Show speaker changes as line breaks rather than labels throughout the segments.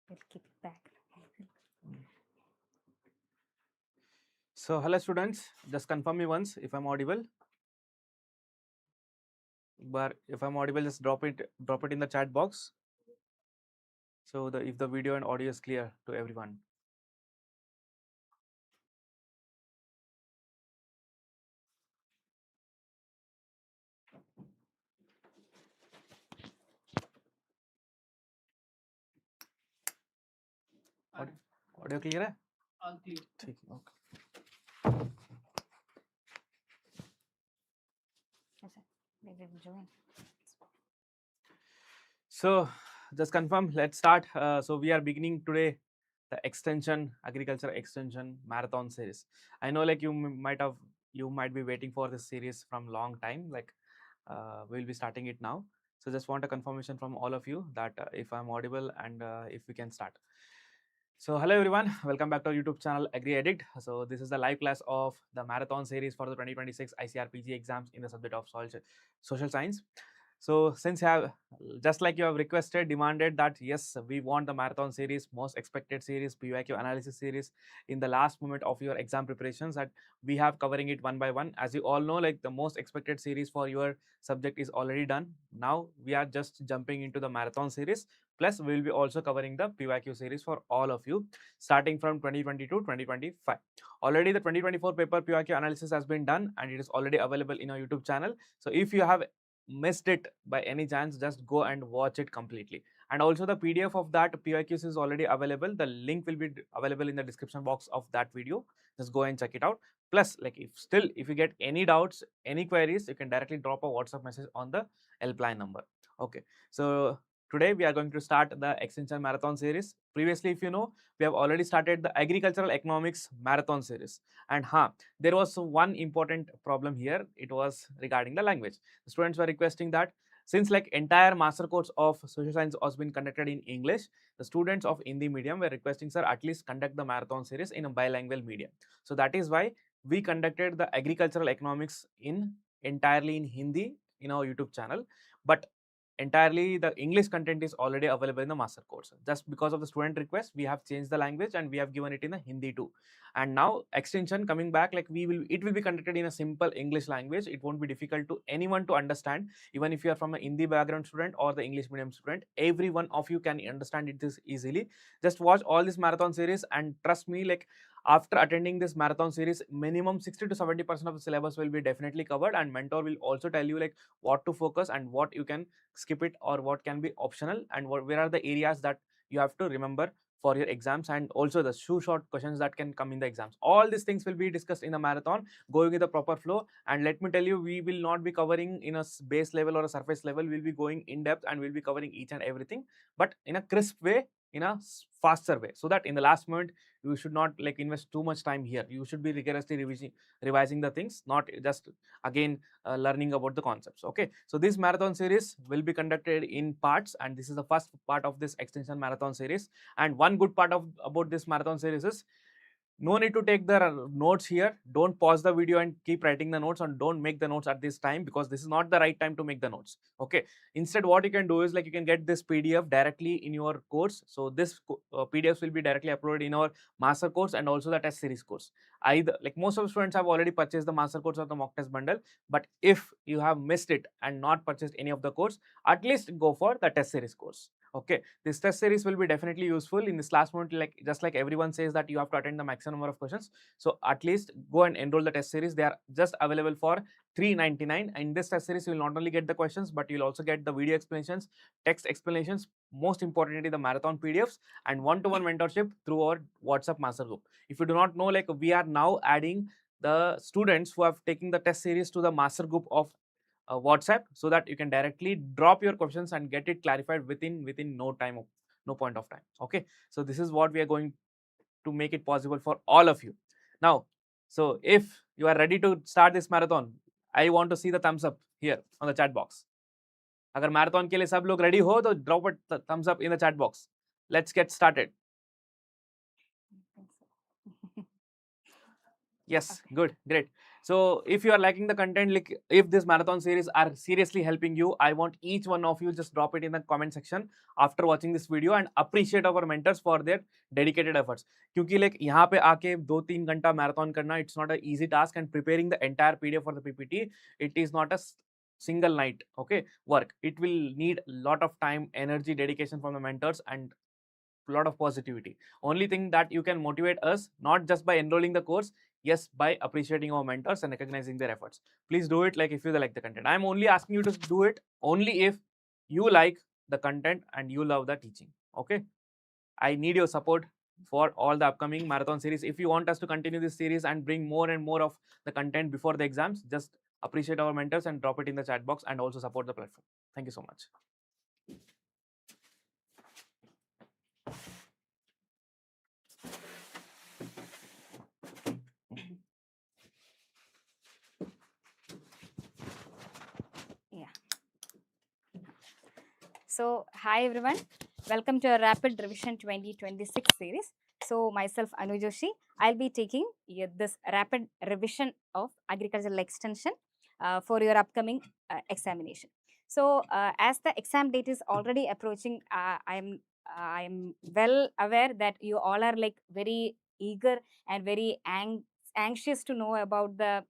We'll keep it back.
So hello students, just confirm me once if I'm audible. But if I'm audible, just drop it in the chat box. So if the video and audio is clear to everyone. Audio clear है?
All clear.
ठीक है, okay.
Yes, sir. They will join.
So just confirm, let's start. So we are beginning today the agriculture extension marathon series. I know like you might be waiting for this series from long time, like we'll be starting it now. So just want a confirmation from all of you that if I'm audible and if we can start. So hello everyone, welcome back to our YouTube channel Agri Edit. So this is the live class of the marathon series for the 2026 ICAR PG exams in the subject of social science. So since you have, just like you have requested, demanded that yes, we want the marathon series, most expected series, PYQ analysis series in the last moment of your exam preparations, that we have covering it one by one. As you all know, like the most expected series for your subject is already done. Now we are just jumping into the marathon series. Plus, we will be also covering the PYQ series for all of you, starting from 2020 to 2025. Already the 2024 paper PYQ analysis has been done and it is already available in our YouTube channel. So if you have missed it by any chance, just go and watch it completely. And also the PDF of that PYQs is already available. The link will be available in the description box of that video. Just go and check it out. Plus, like if you get any doubts, any queries, you can directly drop a WhatsApp message on the helpline number. Okay, so today we are going to start the extension marathon series. Previously, if you know, we have already started the agricultural economics marathon series. And there was one important problem here. It was regarding the language. The students were requesting that since like entire master course of social science has been conducted in English, the students of Hindi medium were requesting, sir, at least conduct the marathon series in a bilingual medium. So that is why we conducted the agricultural economics entirely in Hindi in our YouTube channel. But entirely the English content is already available in the master course. Just because of the student request, we have changed the language and we have given it in the Hindi too. And now extension coming back, like it will be conducted in a simple English language. It won't be difficult to anyone to understand. Even if you are from a Hindi background student or the English medium student, every one of you can understand it this easily. Just watch all this marathon series and trust me, like after attending this marathon series, minimum 60 to 70% of the syllabus will be definitely covered, and mentor will also tell you like what to focus and what you can skip it or what can be optional, and where are the areas that you have to remember for your exams, and also the short questions that can come in the exams. All these things will be discussed in the marathon, going in the proper flow. And let me tell you, we will not be covering in a base level or a surface level. We'll be going in depth and we'll be covering each and everything, but in a crisp way, in a faster way, so that in the last moment you should not like invest too much time here. You should be rigorously revising the things, not just again learning about the concepts. Okay, so this marathon series will be conducted in parts, and this is the first part of this extension marathon series. And one good part about this marathon series is no need to take the notes here. Don't pause the video and keep writing the notes, and don't make the notes at this time, because this is not the right time to make the notes. Okay, instead what you can do is like you can get this PDF directly in your course. So this PDFs will be directly uploaded in our master course and also the test series course. Either like most of the students have already purchased the master course or the mock test bundle, but if you have missed it and not purchased any of the course, at least go for the test series course. Okay, this test series will be definitely useful in this last moment. Like just like everyone says that you have to attend the maximum number of questions, so at least go and enroll the test series. They are just available for $399. And in this test series, you will not only get the questions, but you'll also get the video explanations, text explanations, most importantly the marathon PDFs, and one-to-one mentorship through our WhatsApp master group. If you do not know, like we are now adding the students who have taken the test series to the master group of WhatsApp, so that you can directly drop your questions and get it clarified within no point of time. Okay, so this is what we are going to make it possible for all of you. Now, so if you are ready to start this marathon, I want to see the thumbs up here on the chat box. अगर marathon के लिए सब लोग ready हो तो drop a thumbs up in the chat box. Let's get started. Yes,
Okay.
good, great. So if you are liking the content, like if this marathon series are seriously helping you, I want each one of you just drop it in the comment section after watching this video and appreciate our mentors for their dedicated efforts. क्योंकि like यहाँ पे आके 2-3 घंटा marathon करना, it's not an easy task, and preparing the entire PDF for the PPT, it is not a single night, okay, work. It will need a lot of time, energy, dedication from the mentors, and a lot of positivity. Only thing that you can motivate us, not just by enrolling the course, yes, by appreciating our mentors and recognizing their efforts. Please do it like if you like the content. I'm only asking you to do it only if you like the content and you love the teaching, okay? I need your support for all the upcoming marathon series. If you want us to continue this series and bring more and more of the content before the exams, just appreciate our mentors and drop it in the chat box, and also support the platform. Thank you so much.
Yeah. So, hi everyone. Welcome to our Rapid Revision 2026 series. So, myself Annu Joshi, I'll be taking this rapid revision of agricultural extension for your upcoming examination. So, as the exam date is already approaching, I'm well aware that you all are like very eager and very anxious to know about the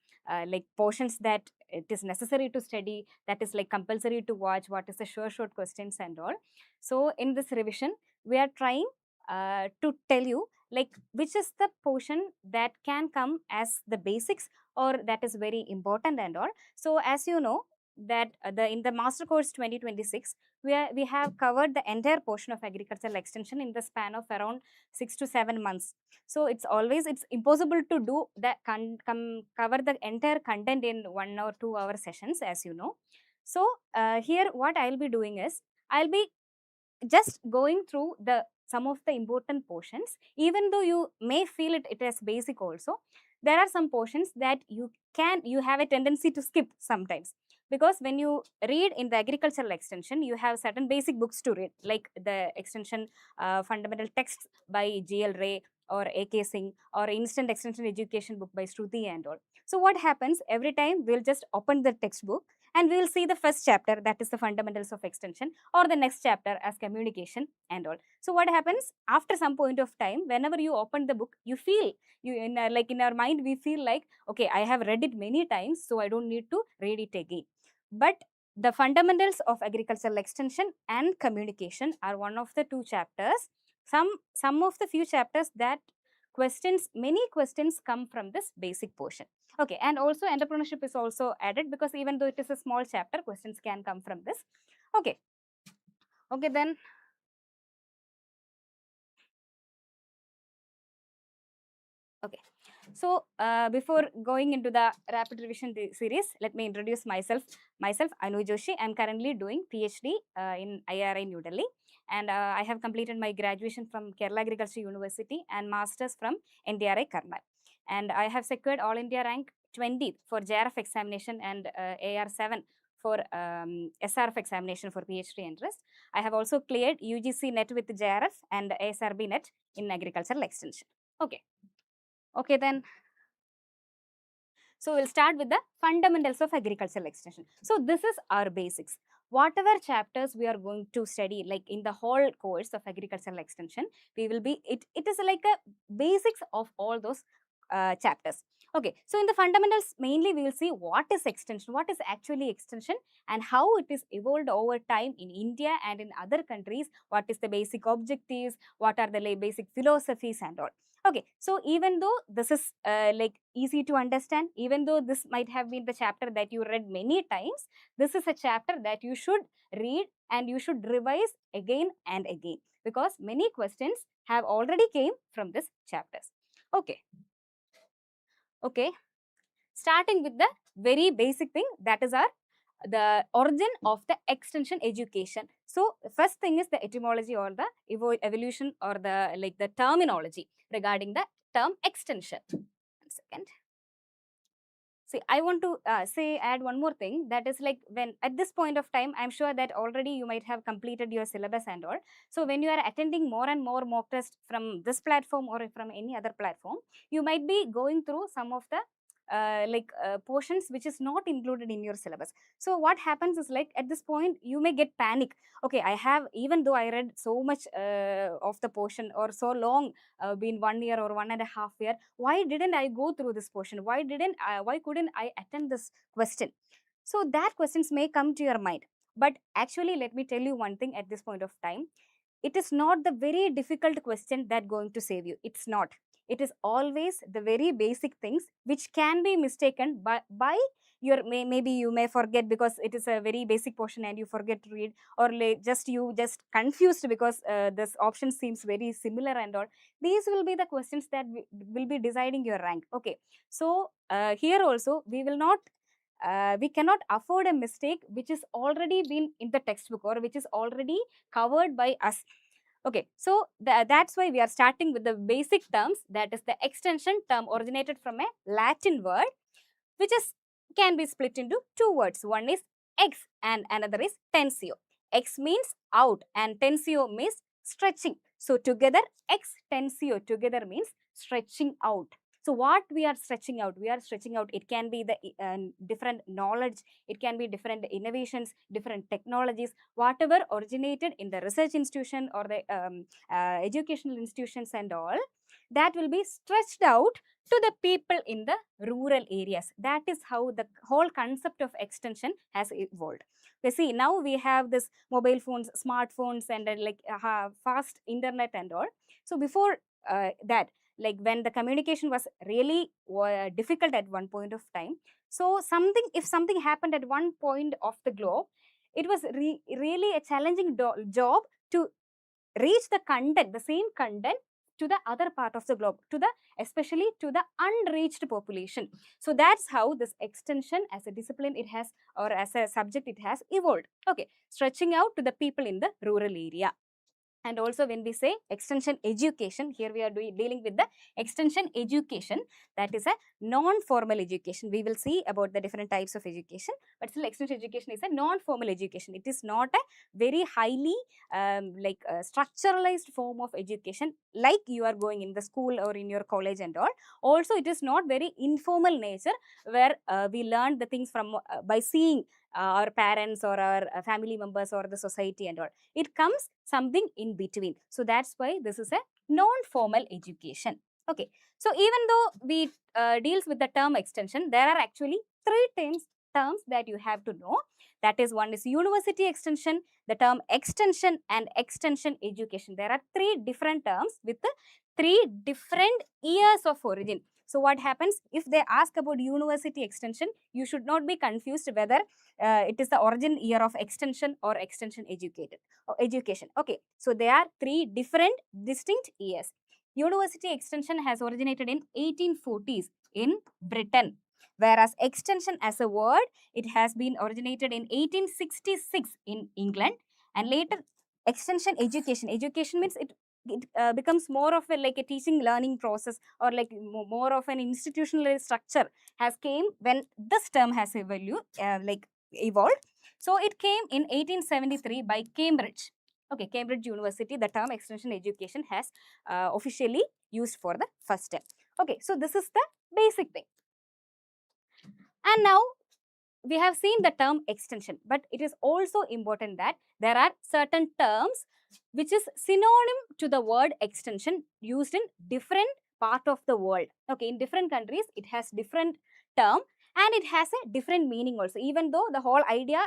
like portions that it is necessary to study, that is like compulsory to watch, what is the sure short questions and all. So in this revision we are trying to tell you like which is the portion that can come as the basics or that is very important and all. So as you know that in the master course 2026 we have covered the entire portion of agricultural extension in the span of around 6 to 7 months. So it's impossible to do that cover the entire content in 1 or 2 hour sessions, as you know. So here what I'll be doing is I'll be just going through the some of the important portions. Even though you may feel it as basic also, there are some portions that you have a tendency to skip sometimes, because when you read in the agricultural extension you have certain basic books to read, like the extension fundamental texts by GL Ray or AK Singh, or instant extension education book by Shruti and all. So what happens, every time we'll just open the textbook and we will see the first chapter, that is the fundamentals of extension, or the next chapter as communication and all. So what happens, after some point of time, whenever you open the book, you feel like in our mind we feel like, okay, I have read it many times, so I don't need to read it again. But the fundamentals of agricultural extension and communication are one of the two chapters, some of the few chapters that many questions come from this basic portion. Okay, and also entrepreneurship is also added, because even though it is a small chapter, questions can come from this. Okay, then okay. So before going into the rapid revision series, let me introduce myself. Myself, Annu Joshi. I am currently doing PhD in IRI New Delhi, and I have completed my graduation from Kerala Agriculture University and masters from NDRI Karnal. And I have secured All India rank 20 for JRF examination and AR7 for SRF examination for PhD interest. I have also cleared UGC net with JRF and ASRB net in agricultural extension. Okay, then. So we'll start with the fundamentals of agricultural extension. So this is our basics. Whatever chapters we are going to study, like in the whole course of agricultural extension, we will be, it is like a basics of all those chapters. Okay, so in the fundamentals, mainly we will see what is extension, what is actually extension, and how it is evolved over time in India and in other countries, what is the basic objectives, what are the basic philosophies and all. Okay, so even though this is like easy to understand, even though this might have been the chapter that you read many times, this is a chapter that you should read and you should revise again and again, because many questions have already came from this chapters. Okay, starting with the very basic thing, that is the origin of the extension education. So first thing is the etymology or the evolution or the terminology regarding the term extension. 1 second. See, I want to add one more thing, that is like, when at this point of time, I'm sure that already you might have completed your syllabus and all. So when you are attending more and more mock tests from this platform or from any other platform, you might be going through some of the portions which is not included in your syllabus. So what happens is, like, at this point you may get panic. Okay, I have, even though I read so much of the portion, or so long, been 1 year or 1.5 year, why didn't I go through this portion? Why couldn't I attend this question? So that questions may come to your mind. But actually, let me tell you one thing at this point of time. It is not the very difficult question that going to save you. It's not. It is always the very basic things which can be mistaken by your, maybe you may forget because it is a very basic portion and you forget to read, or just you just confused because this option seems very similar and all. These will be the questions that will be deciding your rank. Okay, so here also we will not, we cannot afford a mistake which is already been in the textbook, or which is already covered by us. Okay, so that's why we are starting with the basic terms, that is the extension term originated from a Latin word, which is can be split into two words. One is ex and another is tensio. Ex means out and tensio means stretching. So together, ex tensio together means stretching out. So what we are stretching out? We are stretching out, it can be the different knowledge, it can be different innovations, different technologies, whatever originated in the research institution or the educational institutions and all, that will be stretched out to the people in the rural areas. That is how the whole concept of extension has evolved. You see, now we have this mobile phones, smartphones, and fast internet and all. So before that, like when the communication was really difficult at one point of time, so if something happened at one point of the globe, it was really a challenging job to reach the content, the same content, to the other part of the globe, to the, especially to the unreached population. So that's how this extension as a discipline it has, or as a subject it has evolved. Okay, stretching out to the people in the rural area. And also when we say extension education, here we are dealing with the extension education, that is a non-formal education. We will see about the different types of education, but still extension education is a non-formal education. It is not a very highly structuralized form of education like you are going in the school or in your college and all. Also, it is not very informal nature, where we learn the things from by seeing our parents or our family members or the society and all. It comes something in between. So that's why this is a non-formal education. Okay, so even though we deals with the term extension, there are actually three terms that you have to know. That is, one is university extension, the term extension, and extension education. There are three different terms with three different years of origin. So what happens if they ask about university extension, you should not be confused whether it is the origin year of extension or extension education. Okay, so there are three different distinct years. University extension has originated in 1840s in Britain, whereas extension as a word, it has been originated in 1866 in England, and later extension education means it becomes more of a like a teaching learning process, or like more of an institutional structure has came when this term has evolved. So it came in 1873 by Cambridge. Okay, Cambridge University, the term extension education has officially used for the first time. Okay, so this is the basic thing. And now we have seen the term extension, but it is also important that there are certain terms which is synonym to the word extension used in different part of the world. Okay, in different countries it has different term and it has a different meaning also. Even though the whole idea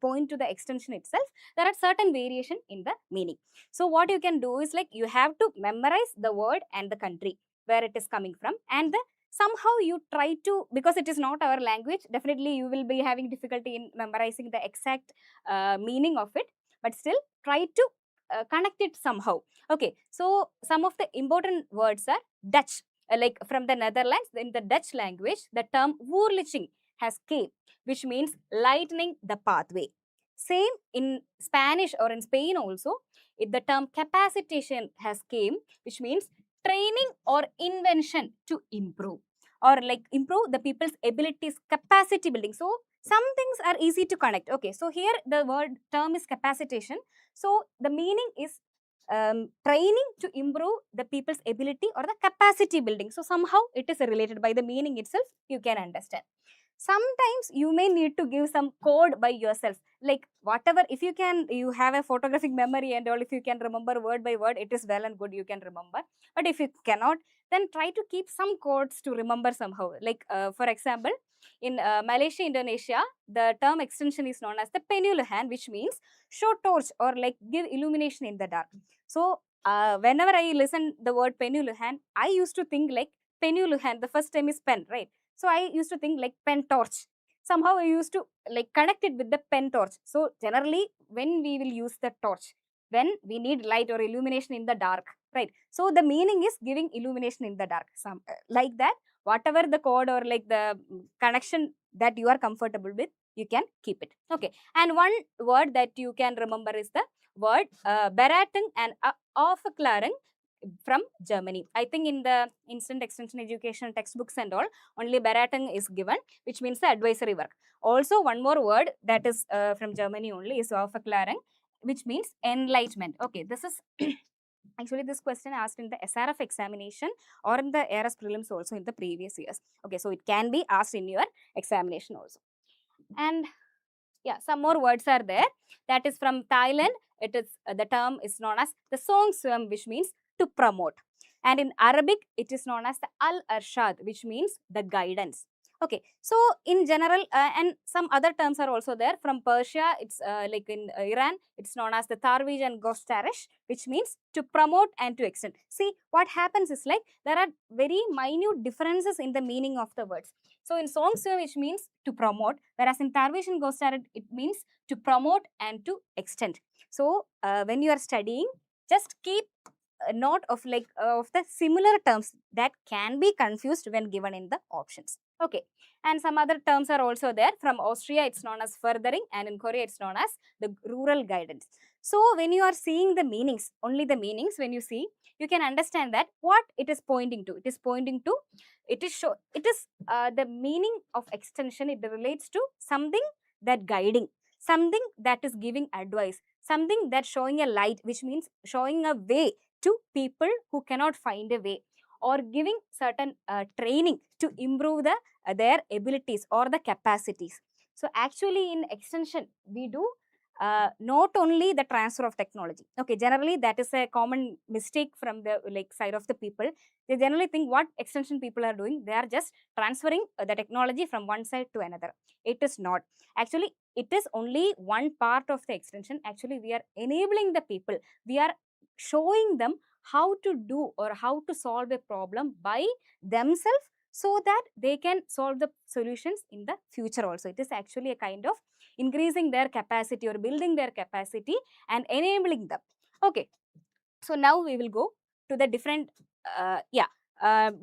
point to the extension itself, there are certain variation in the meaning. So what you can do is, like, you have to memorize the word and the country where it is coming from, and the somehow you try to, because it is not our language, definitely you will be having difficulty in memorizing the exact meaning of it, but still try to connect it somehow. Okay, so some of the important words are Dutch, like from the Netherlands. In the Dutch language, the term verlichting has came, which means lightening the pathway. Same in Spanish or in Spain also, the term capacitation has came, which means training or invention to improve, or like improve the people's abilities, capacity building. So some things are easy to connect. Okay, so here the word term is capacitation. So the meaning is training to improve the people's ability or the capacity building. So somehow it is related. By the meaning itself, you can understand. Sometimes you may need to give some code by yourself, like whatever, if you can, you have a photographic memory and all, if you can remember word by word, it is well and good, you can remember. But if you cannot, then try to keep some codes to remember somehow. Like for example, in Malaysia, Indonesia, the term extension is known as the penuluhan, which means show torch or like give illumination in the dark. So whenever I listen the word penuluhan, I used to think like penuluhan, the first time is pen, right? So I used to think like pen torch. Somehow I used to like connect it with the pen torch. So generally when we will use the torch, when we need light or illumination in the dark, right? So the meaning is giving illumination in the dark. Some like that, whatever the code or like the connection that you are comfortable with, you can keep it. Okay. And one word that you can remember is the word Beratung and Aufklärung from Germany. I think in the instant extension education textbooks and all, only Beratung is given, which means the advisory work. Also, one more word that is from Germany only is Aufklärung, which means enlightenment. Okay, this is actually this question asked in the SRF examination or in the ARS prelims also in the previous years. Okay, so it can be asked in your examination also. And yeah, some more words are there. That is from Thailand. It is the term is known as the song swam, which means to promote. And in Arabic, it is known as the al-arshad, which means the guidance. Okay, so in general, and some other terms are also there. From Persia, it's like in Iran, it's known as the tarwij and gostarish, which means to promote and to extend. See, what happens is like there are very minute differences in the meaning of the words. So in song swam, which means to promote, whereas in tarwij and gostarish, it means to promote and to extend. So when you are studying, just keep a note of like of the similar terms that can be confused when given in the options. Okay, and some other terms are also there. From Austria, it's known as furthering, and in Korea, it's known as the rural guidance. So when you are seeing the meanings, only the meanings, when you see, you can understand that what it is pointing to. It is pointing to, it is the meaning of extension. It relates to something that guiding, something that is giving advice, something that showing a light, which means showing a way to people who cannot find a way, or giving certain training to improve their abilities or the capacities. So actually in extension, we do not only the transfer of technology. Okay, generally that is a common mistake from the like side of the people. They generally think what extension people are doing, they are just transferring the technology from one side to another. It is not. Actually, it is only one part of the extension. Actually, we are enabling the people. We are showing them how to do or how to solve a problem by themselves, so that they can solve the solutions in the future also. It is actually a kind of increasing their capacity or building their capacity and enabling them. Okay, so now we will go to the different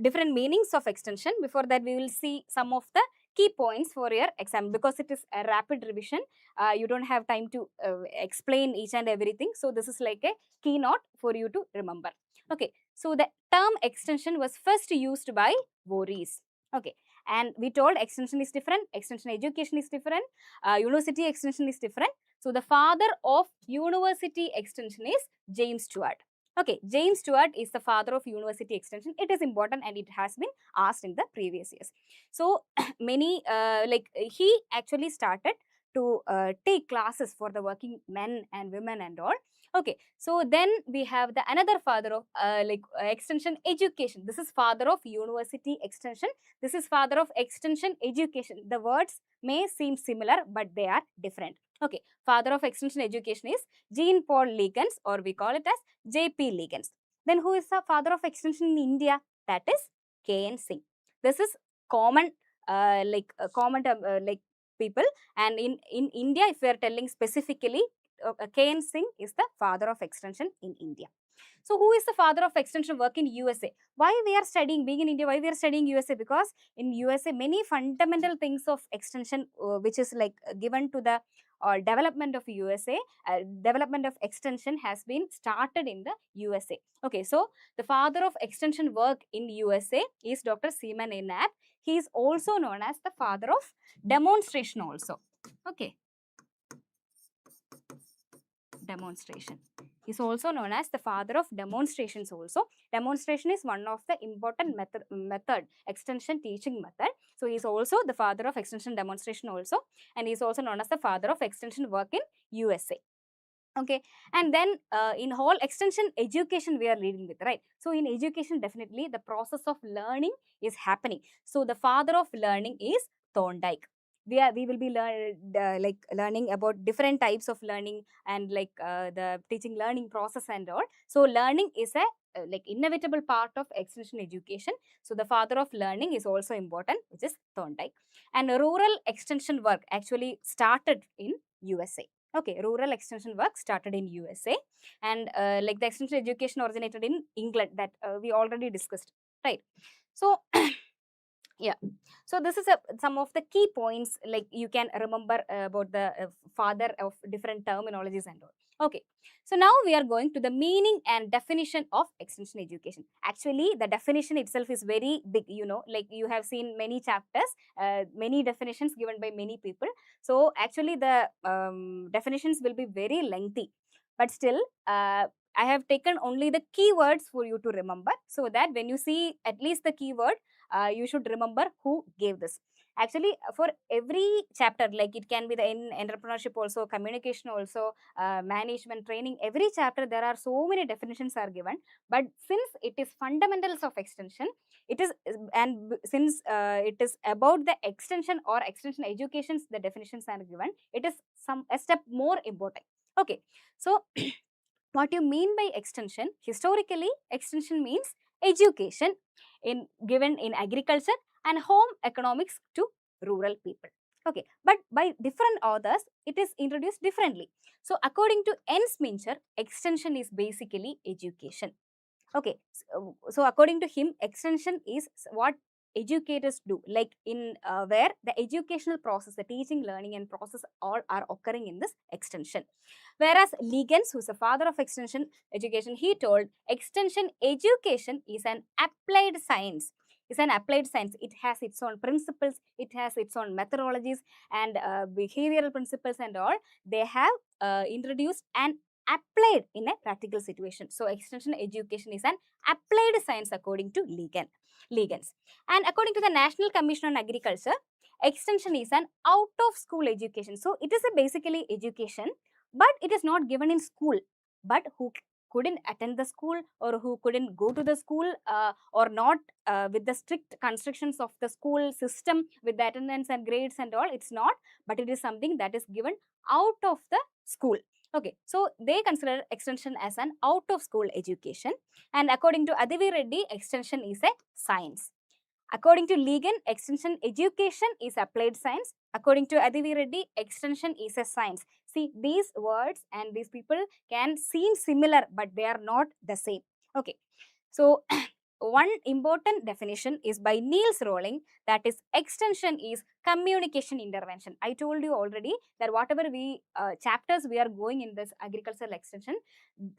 different meanings of extension. Before that, we will see some of the key points for your exam, because it is a rapid revision. You don't have time to explain each and everything. So this is like a keynote for you to remember. Okay, so the term extension was first used by Voorhees. Okay, and we told extension is different, extension education is different, university extension is different. So the father of university extension is James Stewart. Okay, James Stewart is the father of university extension. It is important and it has been asked in the previous years. So many he actually started to take classes for the working men and women and all. Okay, so then we have the another father of extension education. This is father of university extension. This is father of extension education. The words may seem similar, but they are different. Okay, father of extension education is Jean Paul Liggins, or we call it as J.P. Liggins. Then who is the father of extension in India? That is K.N. Singh. This is common people. And in India, if we are telling specifically, K.N. Singh is the father of extension in India. So who is the father of extension work in USA? Why we are studying, being in India, why we are studying USA? Because in USA, many fundamental things of extension, which is like given to the development of USA, development of extension has been started in the USA. Okay, so the father of extension work in USA is Dr. Seaman A. Knapp. He is also known as the father of demonstration also. Okay. demonstration. He's also known as the father of demonstrations also. Demonstration is one of the important method, extension teaching method. So he's also the father of extension demonstration also, and he's also known as the father of extension work in USA. Okay, and then in whole extension education we are leading with, right? So in education, definitely the process of learning is happening. So the father of learning is Thorndike. We will be learning about different types of learning, and the teaching learning process and all. So learning is a inevitable part of extension education. So the father of learning is also important, which is Thorndike. And rural extension work actually started in USA. Okay, rural extension work started in USA, and the extension education originated in England, that we already discussed, right? So yeah, so this is some of the key points you can remember about the father of different terminologies and all. Okay, so now we are going to the meaning and definition of extension education. Actually, the definition itself is very big, you have seen many chapters, many definitions given by many people. So actually the definitions will be very lengthy, but still I have taken only the keywords for you to remember, so that when you see at least the keyword, you should remember who gave this. Actually, for every chapter, like it can be the in entrepreneurship also, communication also, management training, every chapter there are so many definitions are given. But since it is fundamentals of extension, it is, since it is about the extension or extension educations, the definitions are given, it is a step more important. Okay, so what you mean by extension? Historically, extension means education given in agriculture and home economics to rural people. Okay, but by different authors, it is introduced differently. So according to Ernst Mincher, extension is basically education. Okay, so according to him, extension is what educators do, like in where the educational process, the teaching, learning and process all are occurring in this extension. Whereas Liggins, who's the father of extension education, he told extension education is an applied science. It's an applied science. It has its own principles, it has its own methodologies and behavioral principles and all. They have introduced an applied in a practical situation. So extension education is an applied science according to Liggins. And according to the National Commission on Agriculture, extension is an out of school education. So it is a basically education, but it is not given in school. But who couldn't attend the school, or who couldn't go to the school, or not with the strict constrictions of the school system with the attendance and grades and all, it's not, but it is something that is given out of the school. Okay, so they consider extension as an out of school education. And according to Adivi Reddy, extension is a science. According to Ligon, extension education is applied science. According to Adivi Reddy, extension is a science. See, these words and these people can seem similar, but they are not the same. Okay, so one important definition is by Niels Rowling, that is extension is communication intervention. I told you already that whatever we chapters we are going in this agricultural extension,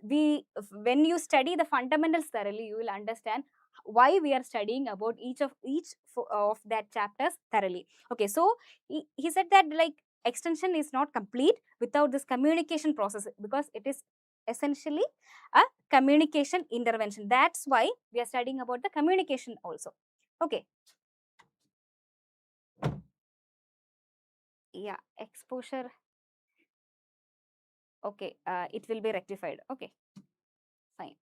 when you study the fundamentals thoroughly, you will understand why we are studying about each of that chapters thoroughly. Okay, so he said that extension is not complete without this communication process, because it is essentially a communication intervention. That's why we are studying about the communication also. Okay, yeah, exposure. Okay, it will be rectified. Okay, fine.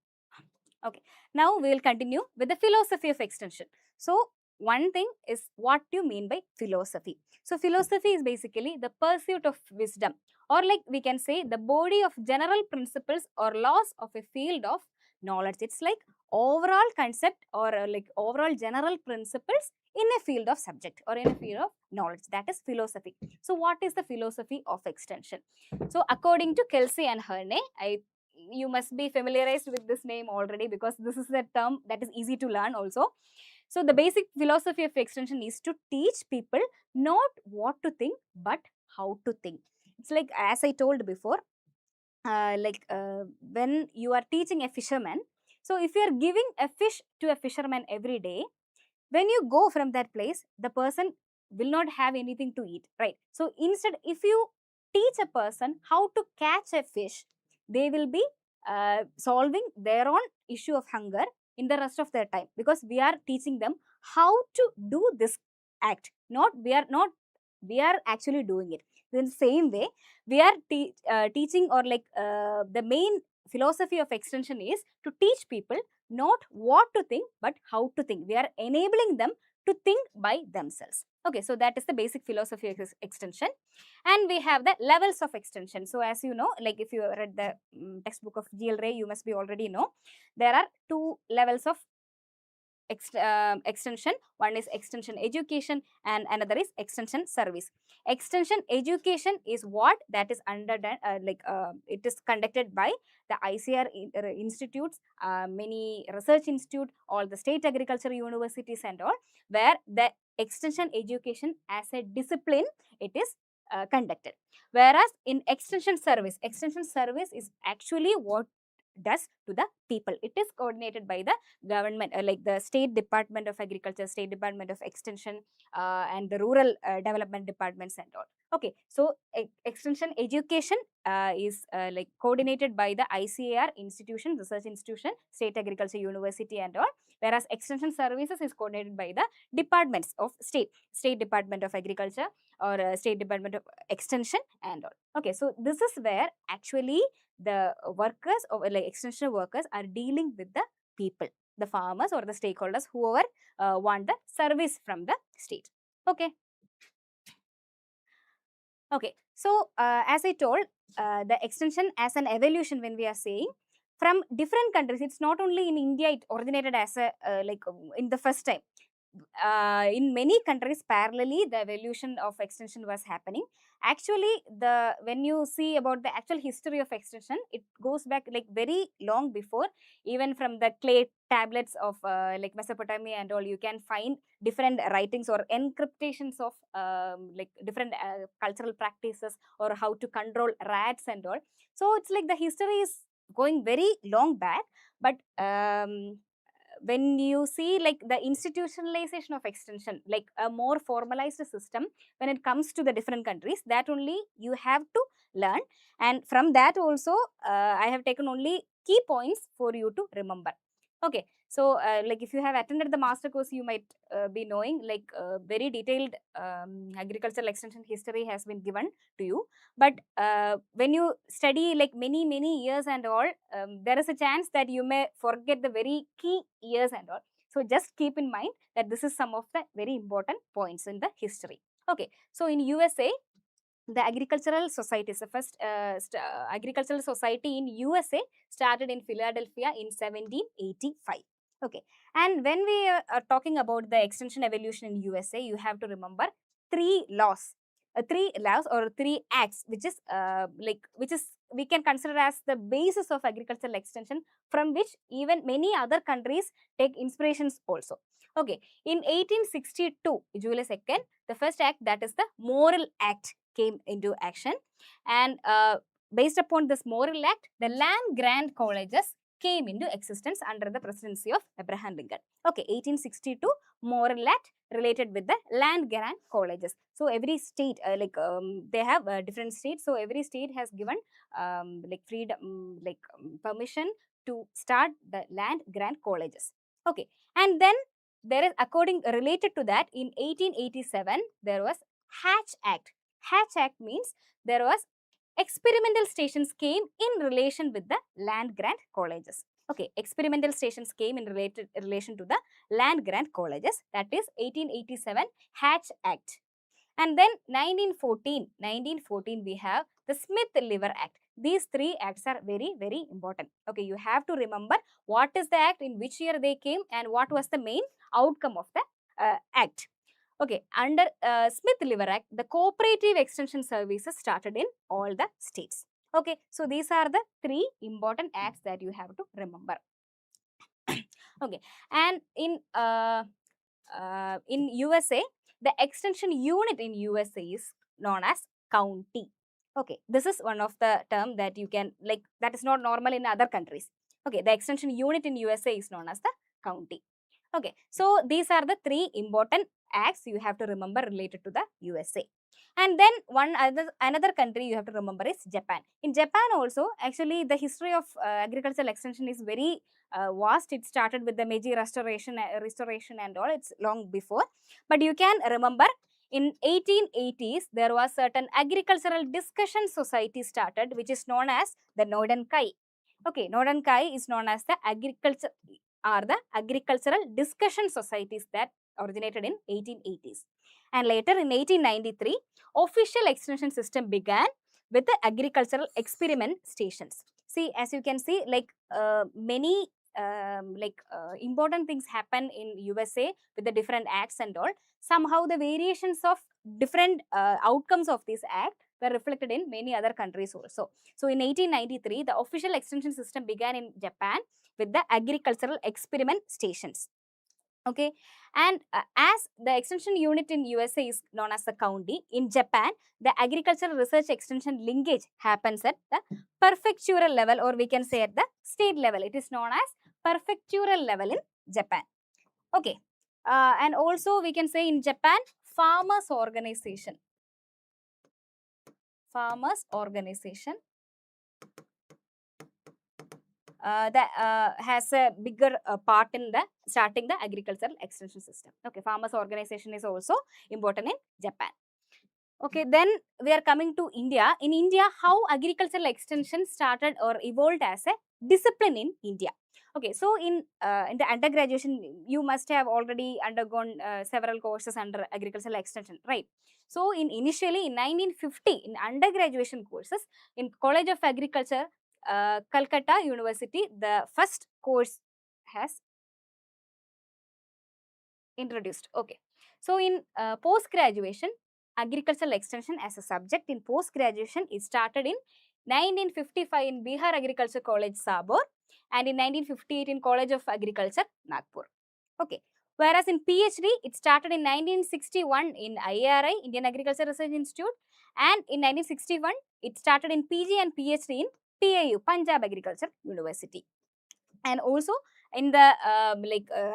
Okay, now we will continue with the philosophy of extension. So one thing is, what do you mean by philosophy? So philosophy is basically the pursuit of wisdom, or like we can say the body of general principles or laws of a field of knowledge. It's like overall concept, or like overall general principles in a field of subject or in a field of knowledge. That is philosophy. So what is the philosophy of extension? So according to Kelsey and Herne, you must be familiarized with this name already, because this is a term that is easy to learn also. So the basic philosophy of extension is to teach people not what to think, but how to think. It's like, as I told before, when you are teaching a fisherman, so if you are giving a fish to a fisherman every day, when you go from that place, the person will not have anything to eat, right? So instead, if you teach a person how to catch a fish, they will be solving their own issue of hunger in the rest of their time, because we are teaching them how to do this act. We are actually doing it. In the same way, we are teaching, or like the main philosophy of extension is to teach people not what to think but how to think. We are enabling them to think by themselves. Okay, so that is the basic philosophy of extension. And we have the levels of extension. So as you know, like if you read the textbook of GL Ray, you must be already know there are two levels of extension. One is extension education and another is extension service. Extension education is what that is under it is conducted by the ICAR institutes, many research institute, all the state agriculture universities and all, where the extension education as a discipline it is conducted. Whereas in extension service is actually what does to the people. It is coordinated by the government, like the State Department of Agriculture, State Department of Extension, and the Rural Development Departments and all. Okay, so extension education is like coordinated by the ICAR institution, research institution, State Agriculture University and all. Whereas extension services is coordinated by the departments of State Department of Agriculture or State Department of Extension and all. Okay, so this is where actually the workers or like extension workers are dealing with the people, the farmers or the stakeholders, whoever want the service from the state. Okay. Okay. So as I told, the extension as an evolution, when we are saying from different countries, it's not only in India, it originated as a in the first time. In many countries parallelly the evolution of extension was happening. Actually, when you see about the actual history of extension, it goes back like very long before, even from the clay tablets of like Mesopotamia and all. You can find different writings or encryptations of like different cultural practices, or how to control rats and all. So it's like the history is going very long back. But when you see like the institutionalization of extension, like a more formalized system when it comes to the different countries, that only you have to learn. And from that also, I have taken only key points for you to remember. Okay, so like if you have attended the master course, you might be knowing like very detailed agricultural extension history has been given to you. But when you study like many years and all, there is a chance that you may forget the very key years and all. So just keep in mind that this is some of the very important points in the history. Okay, so in USA, the agricultural societies, the first agricultural society in USA started in Philadelphia in 1785. Okay, and when we are talking about the extension evolution in USA, you have to remember three laws or three acts, which is we can consider as the basis of agricultural extension, from which even many other countries take inspirations also. Okay, in 1862, July 2nd, the first act, that is the Morrill Act, came into action. And based upon this Morrill Act, the land grant colleges came into existence under the presidency of Abraham Lincoln. Okay, 1862 Morrill Act related with the land grant colleges. So every state, they have different states. So every state has given like freedom, permission to start the land grant colleges. Okay, and then there is, according related to that, in 1887 there was Hatch Act. Hatch Act means there was experimental stations came in relation with the land grant colleges. Okay, experimental stations came in relation to the land grant colleges. That is 1887 Hatch Act. And then 1914 we have the Smith-Lever Act. These three acts are very important. Okay, you have to remember what is the act, in which year they came, and what was the main outcome of the act. Okay, under Smith-Lever Act, the cooperative extension services started in all the states. Okay, so these are the three important acts that you have to remember. Okay, and in USA, the extension unit in USA is known as county. Okay, this is one of the term that you can like, that is not normal in other countries. Okay, the extension unit in USA is known as the county. Okay, so these are the three important acts you have to remember related to the USA. And then another country you have to remember is Japan. In Japan also, actually the history of agricultural extension is very vast. It started with the Meiji restoration and all. It's long before, but you can remember in 1880s there was certain agricultural discussion society started, which is known as the Nodenkai. Okay, Nodenkai is known as the agricultural discussion societies that originated in 1880s. And later in 1893, official extension system began with the agricultural experiment stations. See, as you can see, like many important things happen in USA with the different acts and all. Somehow the variations of different outcomes of this act were reflected in many other countries also. So in 1893, the official extension system began in Japan with the agricultural experiment stations. Okay, and as the extension unit in USA is known as the county, in Japan the agricultural research extension linkage happens at the prefectural level, or we can say at the state level. It is known as prefectural level in Japan. Okay, and also we can say in Japan, farmers organization that has a bigger part in the starting the agricultural extension system. Okay, farmers organization is also important in Japan. Okay, then we are coming to India. In India, how agricultural extension started or evolved as a discipline in India. Okay, so in the undergraduation, you must have already undergone several courses under agricultural extension, right? So initially in 1950, in undergraduation courses in College of Agriculture, Calcutta University, the first course has introduced. Okay, so in post-graduation, agricultural extension as a subject in post-graduation is started in 1955 in Bihar Agriculture College, Sabor, and in 1958 in College of Agriculture, Nagpur. Okay, whereas in PhD, it started in 1961 in IARI, Indian Agriculture Research Institute, and in 1961, it started in PG and PhD in PAU, Punjab Agriculture University. And also in the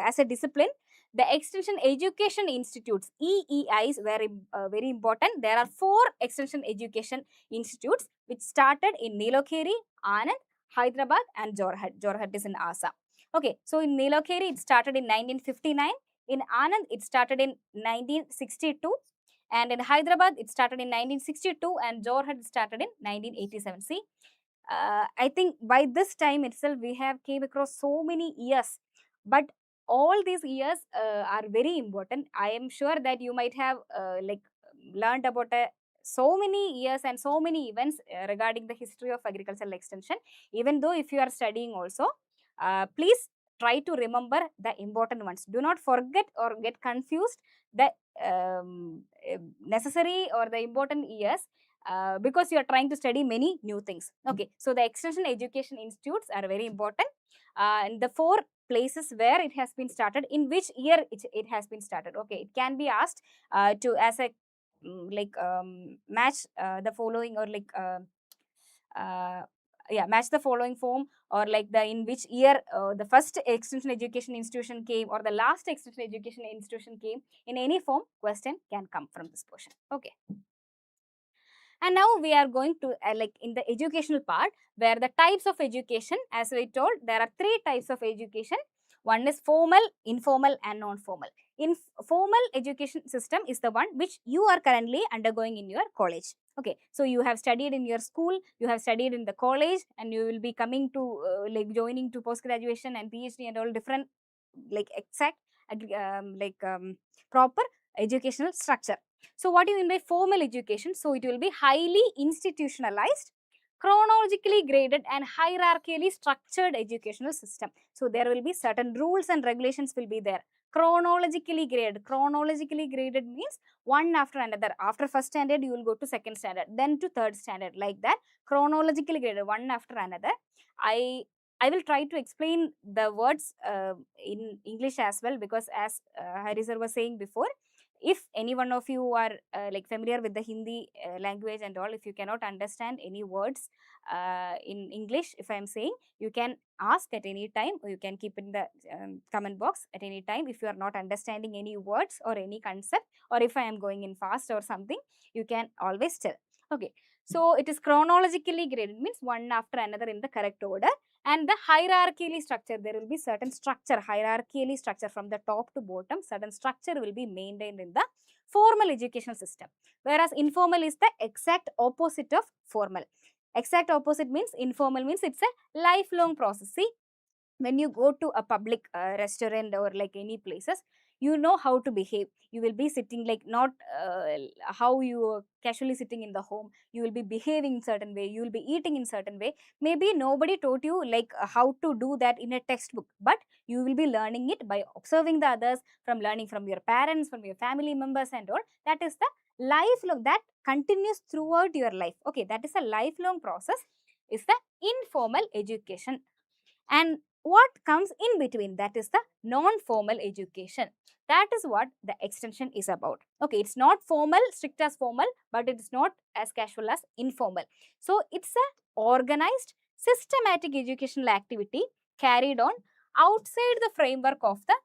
as a discipline, the extension education institutes, EEIs, were very important. There are 4 extension education institutes which started in Nilokeri, Anand, Hyderabad and Jorhat. Jorhat is in Assam. Okay, so in Nilokeri it started in 1959, in Anand it started in 1962, and in Hyderabad it started in 1962, and Jorhat started in 1987. See, I think by this time itself we have came across so many years, but all these years are very important. I am sure that you might have learned about so many years and so many events regarding the history of agricultural extension. Even though if you are studying also, please try to remember the important ones. Do not forget or get confused the necessary or the important years, because you are trying to study many new things. Okay, so the extension education institutes are very important, and the 4 places where it has been started, in which year it has been started. Okay, it can be asked to as a match the following, or match the following form, or like the in which year the first extension education institution came or the last extension education institution came. In any form, question can come from this portion. Okay. And now we are going to in the educational part, where the types of education, as we told, there are 3 types of education. One is formal, informal and non-formal. In formal education system is the one which you are currently undergoing in your college. Okay, so you have studied in your school, you have studied in the college, and you will be coming to joining to post graduation and PhD and all different exact proper educational structure. So what do you mean by formal education? So it will be highly institutionalized, chronologically graded and hierarchically structured educational system. So there will be certain rules and regulations will be there. Chronologically graded. Chronologically graded means one after another. After first standard, you will go to second standard, then to third standard, like that. Chronologically graded, one after another. I will try to explain the words in English as well, because as Hari sir was saying before, if any one of you are like familiar with the Hindi language and all, if you cannot understand any words in English, if I am saying, you can ask at any time, or you can keep in the comment box at any time if you are not understanding any words or any concept, or if I am going in fast or something, you can always tell. Okay, so it is chronologically graded, means one after another in the correct order, and the hierarchically structure, there will be certain structure, hierarchically structure from the top to bottom, certain structure will be maintained in the formal education system, whereas informal is the exact opposite of formal. Exact opposite means informal means it's a lifelong process. See, when you go to a public restaurant or like any places, you know how to behave. You will be sitting like not how you are casually sitting in the home. You will be behaving in certain way, you will be eating in certain way. Maybe nobody taught you like how to do that in a textbook, but you will be learning it by observing the others, from learning from your parents, from your family members and all. That is the lifelong, that continues throughout your life. Okay, that is a lifelong process, is the informal education. And what comes in between, that is the non-formal education. That is what the extension is about. Okay, it's not formal, strict as formal, but it is not as casual as informal. So it's a organized, systematic educational activity carried on outside the framework of the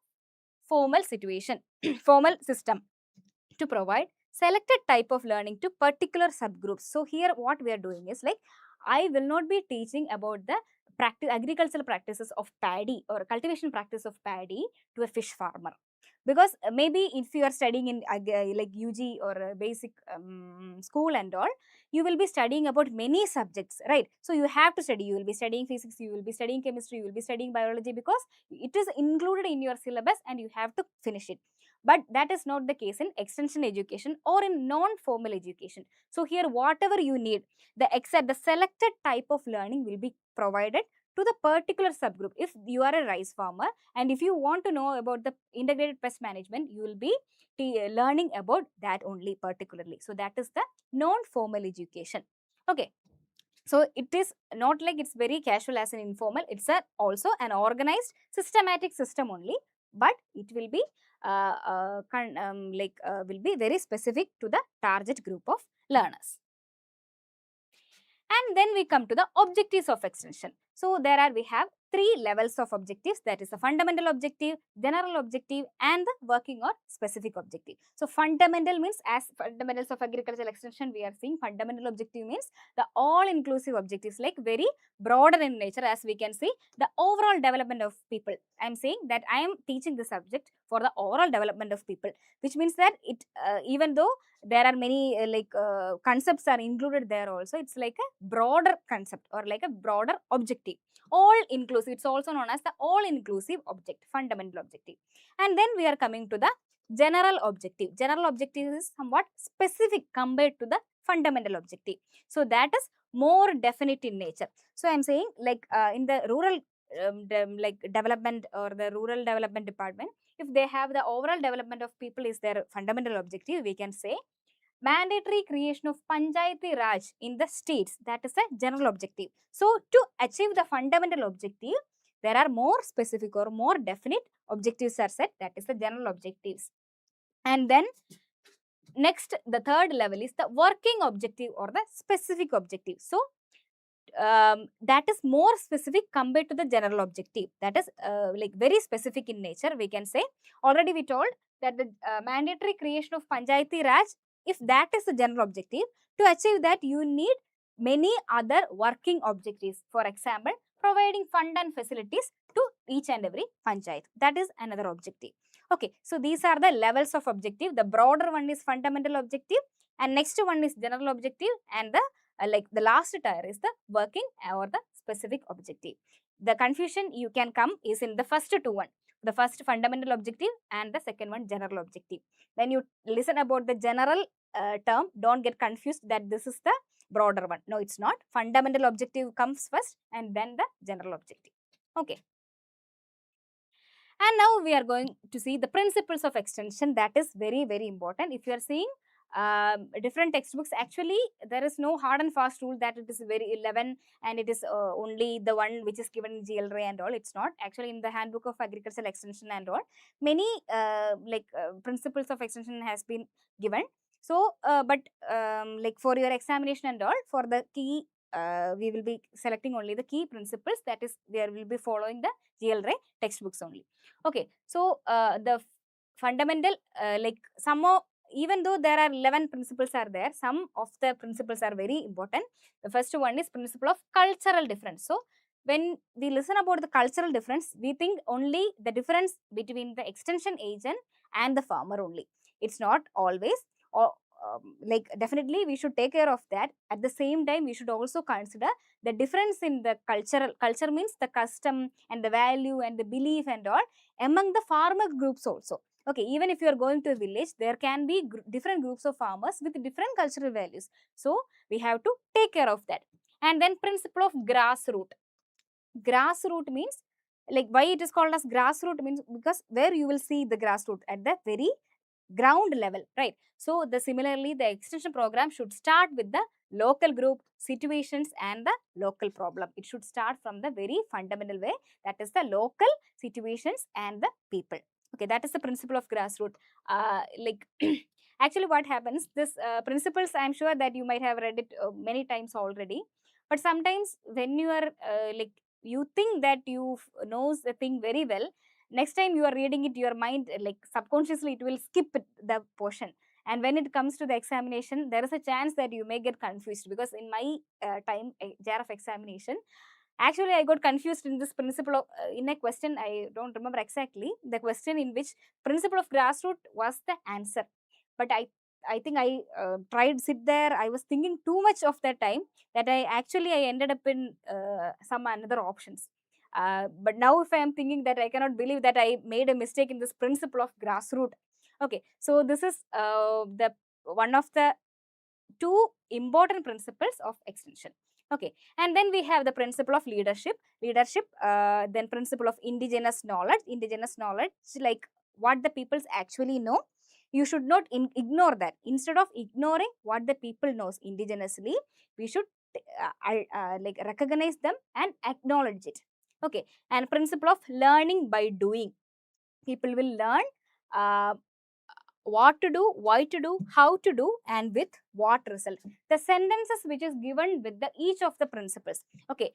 formal situation, formal system, to provide selected type of learning to particular subgroups. So here what we are doing is like, I will not be teaching about the agricultural practices of paddy or cultivation practice of paddy to a fish farmer, because maybe if you are studying in like UG or basic school and all, you will be studying about many subjects, right? So you have to study, you will be studying physics, you will be studying chemistry, you will be studying biology, because it is included in your syllabus and you have to finish it. But that is not the case in extension education or in non-formal education. So here whatever you need, the selected type of learning will be provided to the particular subgroup. If you are a rice farmer and if you want to know about the integrated pest management, you will be learning about that only particularly. So that is the non-formal education. Okay, so it is not like it's very casual as an informal, it's also an organized systematic system only, but it will be will be very specific to the target group of learners. And then we come to the objectives of extension. So we have three levels of objectives, that is the fundamental objective, general objective and the working or specific objective. So fundamental means, as fundamentals of agricultural extension we are seeing, fundamental objective means the all inclusive objectives, like very broader in nature, as we can see the overall development of people. I am saying that I am teaching the subject for the overall development of people, which means that it even though there are many concepts are included there also, it's like a broader concept or like a broader objective, all inclusive. It's also known as the all inclusive object, fundamental objective. And then we are coming to the general objective. General objective is somewhat specific compared to the fundamental objective, so that is more definite in nature. So I am saying like in the rural development or the rural development department, if they have the overall development of people is their fundamental objective, we can say mandatory creation of Panchayati Raj in the states, that is a general objective. So to achieve the fundamental objective, there are more specific or more definite objectives are set, that is the general objectives. And then next, the third level is the working objective or the specific objective. So that is more specific compared to the general objective, that is like very specific in nature, we can say. Already we told that the mandatory creation of Panchayati Raj, if that is the general objective, to achieve that you need many other working objectives. For example, providing fund and facilities to each and every panchayat, that is another objective. Okay, so these are the levels of objective. The broader one is fundamental objective, and next one is general objective, and the like the last tier is the working or the specific objective. The confusion you can come is in the first two one, the first fundamental objective and the second one general objective. When you listen about the general term, don't get confused that this is the broader one. No, it's not. Fundamental objective comes first and then the general objective. Okay. And now we are going to see the principles of extension. That is very, very important. If you are seeing different textbooks. Actually, there is no hard and fast rule that it is very 11 and it is only the one which is given in GLRA and all. It's not. Actually, in the Handbook of Agricultural Extension and all, many principles of extension has been given. So, but like for your examination and all, for the key, we will be selecting only the key principles, that is, there will be following the GLRA textbooks only. Okay, so the fundamental, like some of, even though there are 11 principles are there, some of the principles are very important. The first one is principle of cultural difference. So, when we listen about the cultural difference, we think only the difference between the extension agent and the farmer only. It's not always, or like definitely we should take care of that. At the same time, we should also consider the difference in the culture means the custom and the value and the belief and all among the farmer groups also. Okay, even if you are going to a village, there can be different groups of farmers with different cultural values. So, we have to take care of that. And then principle of grassroot. Grassroot means, like, why it is called as grassroot means because where you will see the grassroot at the very ground level, right? So, similarly, the extension program should start with the local group, situations and the local problem. It should start from the very fundamental way, that is the local situations and the people. Okay, that is the principle of grassroot. Like actually what happens, this principles, I am sure that you might have read it many times already, but sometimes when you are like, you think that you knows the thing very well, next time you are reading it, your mind, like subconsciously it will skip the portion, and when it comes to the examination, there is a chance that you may get confused, because in my time jar of examination, actually I got confused in this principle of in a question, I don't remember exactly the question, in which principle of grassroot was the answer, but I think I tried sit there, I was thinking too much of that time, that I ended up in some another options. But now if I am thinking that, I cannot believe that I made a mistake in this principle of grassroot. Okay, so this is the one of the two important principles of extension. Okay, and then we have the principle of leadership. Then principle of indigenous knowledge. Indigenous knowledge, like what the peoples actually know. You should not ignore that. Instead of ignoring what the people knows indigenously, we should like recognize them and acknowledge it. Okay, and principle of learning by doing. People will learn uh, what to do, why to do, how to do, and with what result. The sentences which is given with the each of the principles. Okay,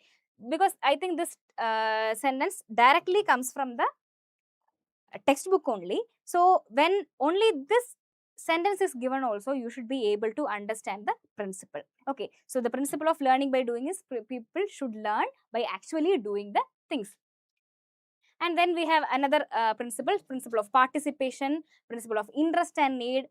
because I think this sentence directly comes from the textbook only. So, when only this sentence is given also, you should be able to understand the principle. Okay, so the principle of learning by doing is people should learn by actually doing the things. And then we have another principle of participation, principle of interest and need,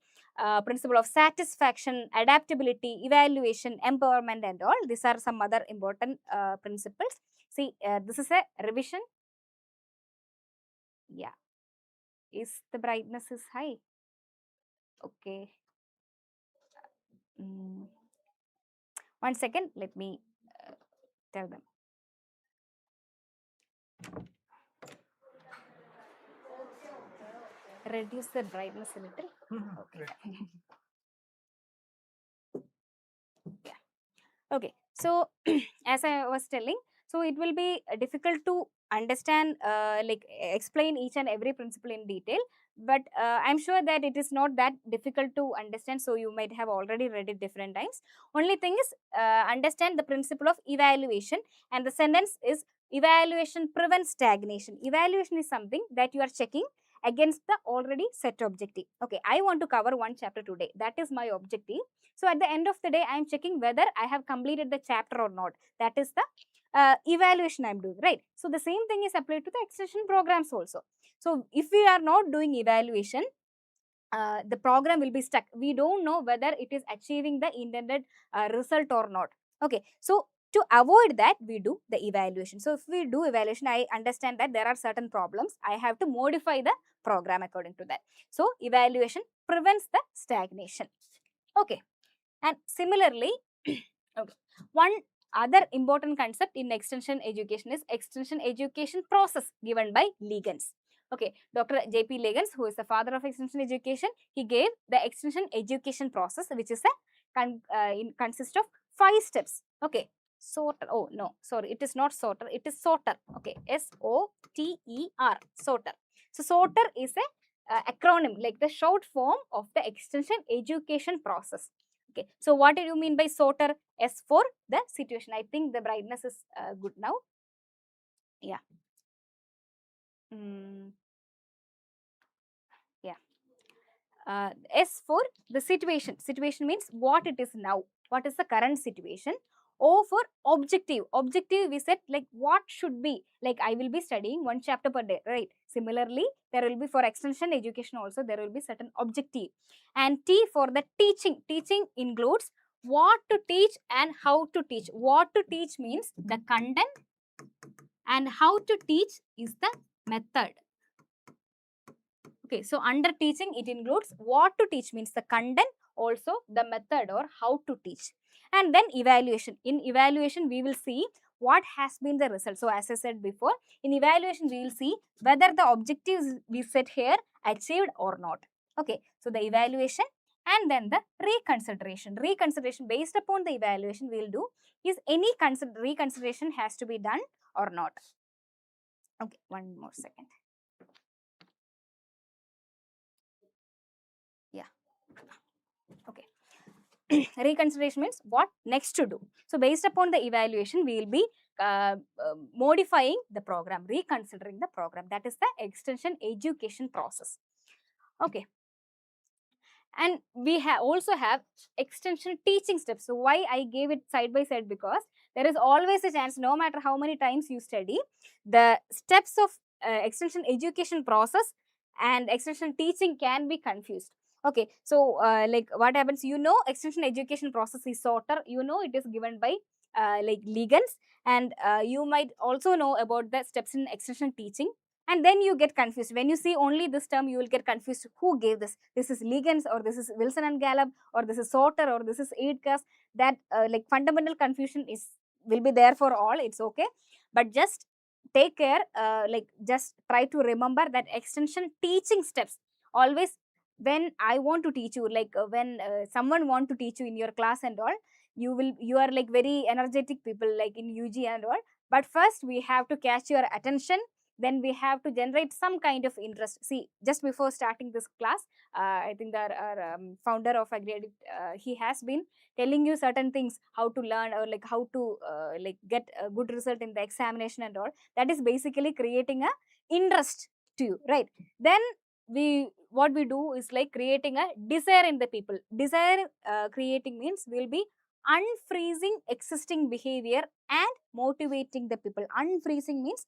principle of satisfaction, adaptability, evaluation, empowerment and all. These are some other important principles. See, this is a revision. Yeah. Is the brightness is high? Okay. Mm. 1 second, let me tell them. Reduce the brightness a little. Okay. Yeah. Okay, so as I was telling, so it will be difficult to understand, like explain each and every principle in detail, but I'm sure that it is not that difficult to understand, so you might have already read it different times. Only thing is, understand the principle of evaluation, and the sentence is, evaluation prevents stagnation. Evaluation is something that you are checking against the already set objective. Okay, I want to cover one chapter today, that is my objective. So, at the end of the day, I am checking whether I have completed the chapter or not. That is the evaluation I am doing, right? So, the same thing is applied to the extension programs also. So, if we are not doing evaluation, the program will be stuck. We don't know whether it is achieving the intended result or not. Okay, so to avoid that, we do the evaluation. So, if we do evaluation, I understand that there are certain problems. I have to modify the program according to that. So, evaluation prevents the stagnation. Okay. And similarly, okay, one other important concept in extension education is extension education process given by ligands. Okay, Dr. J.P. Legans, who is the father of extension education, he gave the extension education process, which is a consists of 5 steps. Okay, sorter. Oh no, sorry, it is not sorter. It is sorter. Okay, SOTER. Sorter. So sorter is a acronym, like the short form of the extension education process. Okay, so what do you mean by sorter? S for the situation. I think the brightness is good now. Yeah. Mm, yeah. S for the situation. Situation means what it is now. What is the current situation? O for objective. Objective we said like what should be. Like I will be studying 1 chapter per day, right? Similarly, there will be for extension education also there will be certain objective. And T for the teaching. Teaching includes what to teach and how to teach. What to teach means the content, and how to teach is the method. Okay, so under teaching, it includes what to teach means the content, also the method or how to teach. And then evaluation. In evaluation, we will see what has been the result. So as I said before, in evaluation, we will see whether the objectives we set here achieved or not. Okay, so the evaluation and then the reconsideration. Reconsideration based upon the evaluation we will do is any reconsideration has to be done or not. Okay, one more second. Yeah. Okay. Reconsideration means what next to do. So based upon the evaluation, we will be modifying the program, reconsidering the program. That is the extension education process. Okay. And we also have extension teaching steps. So why I gave it side by side? Because there is always a chance, no matter how many times you study, the steps of extension education process and extension teaching can be confused. Okay, so like what happens, extension education process is sorter, it is given by like Legans, and you might also know about the steps in extension teaching. And then you get confused when you see only this term. You will get confused, who gave this? This is Legans, or this is Wilson and Gallup, or this is sorter, or this is ICAR. That like fundamental confusion will be there for all. It's okay, but just take care, like just try to remember that extension teaching steps always. When I want to teach you, like when someone want to teach you in your class and all, you are like very energetic people like in UG and all, but first we have to catch your attention. Then we have to generate some kind of interest. See, just before starting this class, I think that our founder of AgriEdit, he has been telling you certain things, how to learn, or like how to like get a good result in the examination and all. That is basically creating a interest to you, right? Then what we do is like creating a desire in the people. Desire creating means we'll be unfreezing existing behavior and motivating the people. Unfreezing means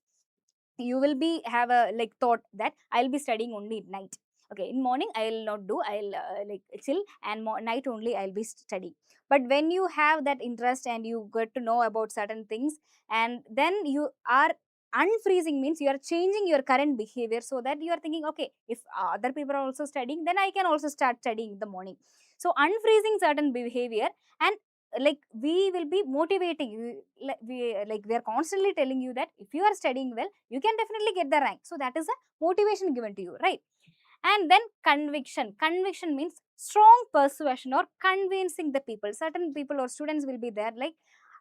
you will be have a like thought that I'll be studying only at night. Okay, in morning I'll not do, I'll like chill, and night only I'll be studying. But when you have that interest and you get to know about certain things, and then you are unfreezing means you are changing your current behavior, so that you are thinking, okay, if other people are also studying, then I can also start studying in the morning. So unfreezing certain behavior, and like we will be motivating you. We are constantly telling you that if you are studying well, you can definitely get the rank. So that is a motivation given to you, right? And then conviction. Conviction means strong persuasion or convincing the people. Certain people or students will be there like,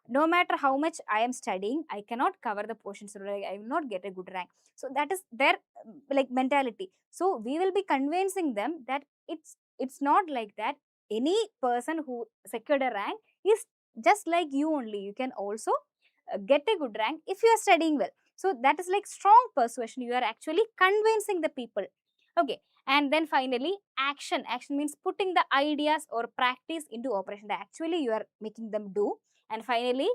no matter how much I am studying, I cannot cover the portions, or I will not get a good rank. So that is their like mentality. So we will be convincing them that it's not like that. Any person who secured a rank is just like you only. You can also get a good rank if you are studying well. So that is like strong persuasion. You are actually convincing the people. Okay, and then finally action. Action means putting the ideas or practice into operation. Actually, you are making them do. And finally,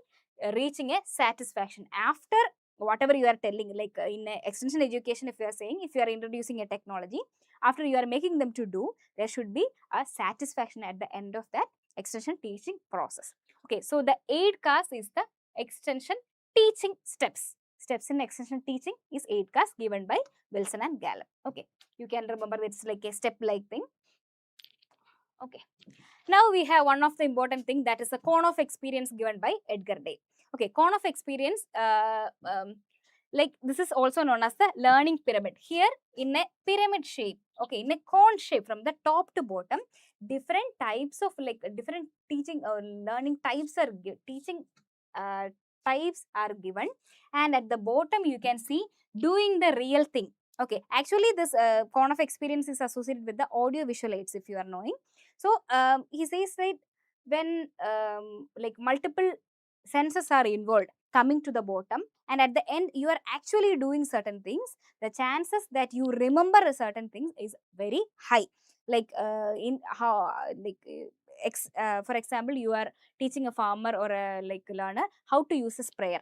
reaching a satisfaction after whatever you are telling. Like in extension education, if you are saying, if you are introducing a technology, after you are making them to do, there should be a satisfaction at the end of that extension teaching process. Okay, so the 8 CAS is the extension teaching steps. Steps in extension teaching is 8 CAS given by Wilson and Gallup. Okay, you can remember it's like a step like thing. Okay, now we have one of the important thing, that is the cone of experience given by Edgar Day. Okay, cone of experience, like this is also known as the learning pyramid. Here in a pyramid shape, okay, in a cone shape from the top to bottom, different types of like different teaching or learning types are teaching uh, types are given, and at the bottom you can see doing the real thing. Okay, actually this cone of experience is associated with the audio visual aids, if you are knowing. So he says that when like multiple senses are involved coming to the bottom, and at the end you are actually doing certain things, the chances that you remember a certain things is very high. Like in how like for example, you are teaching a farmer or a like learner how to use a sprayer.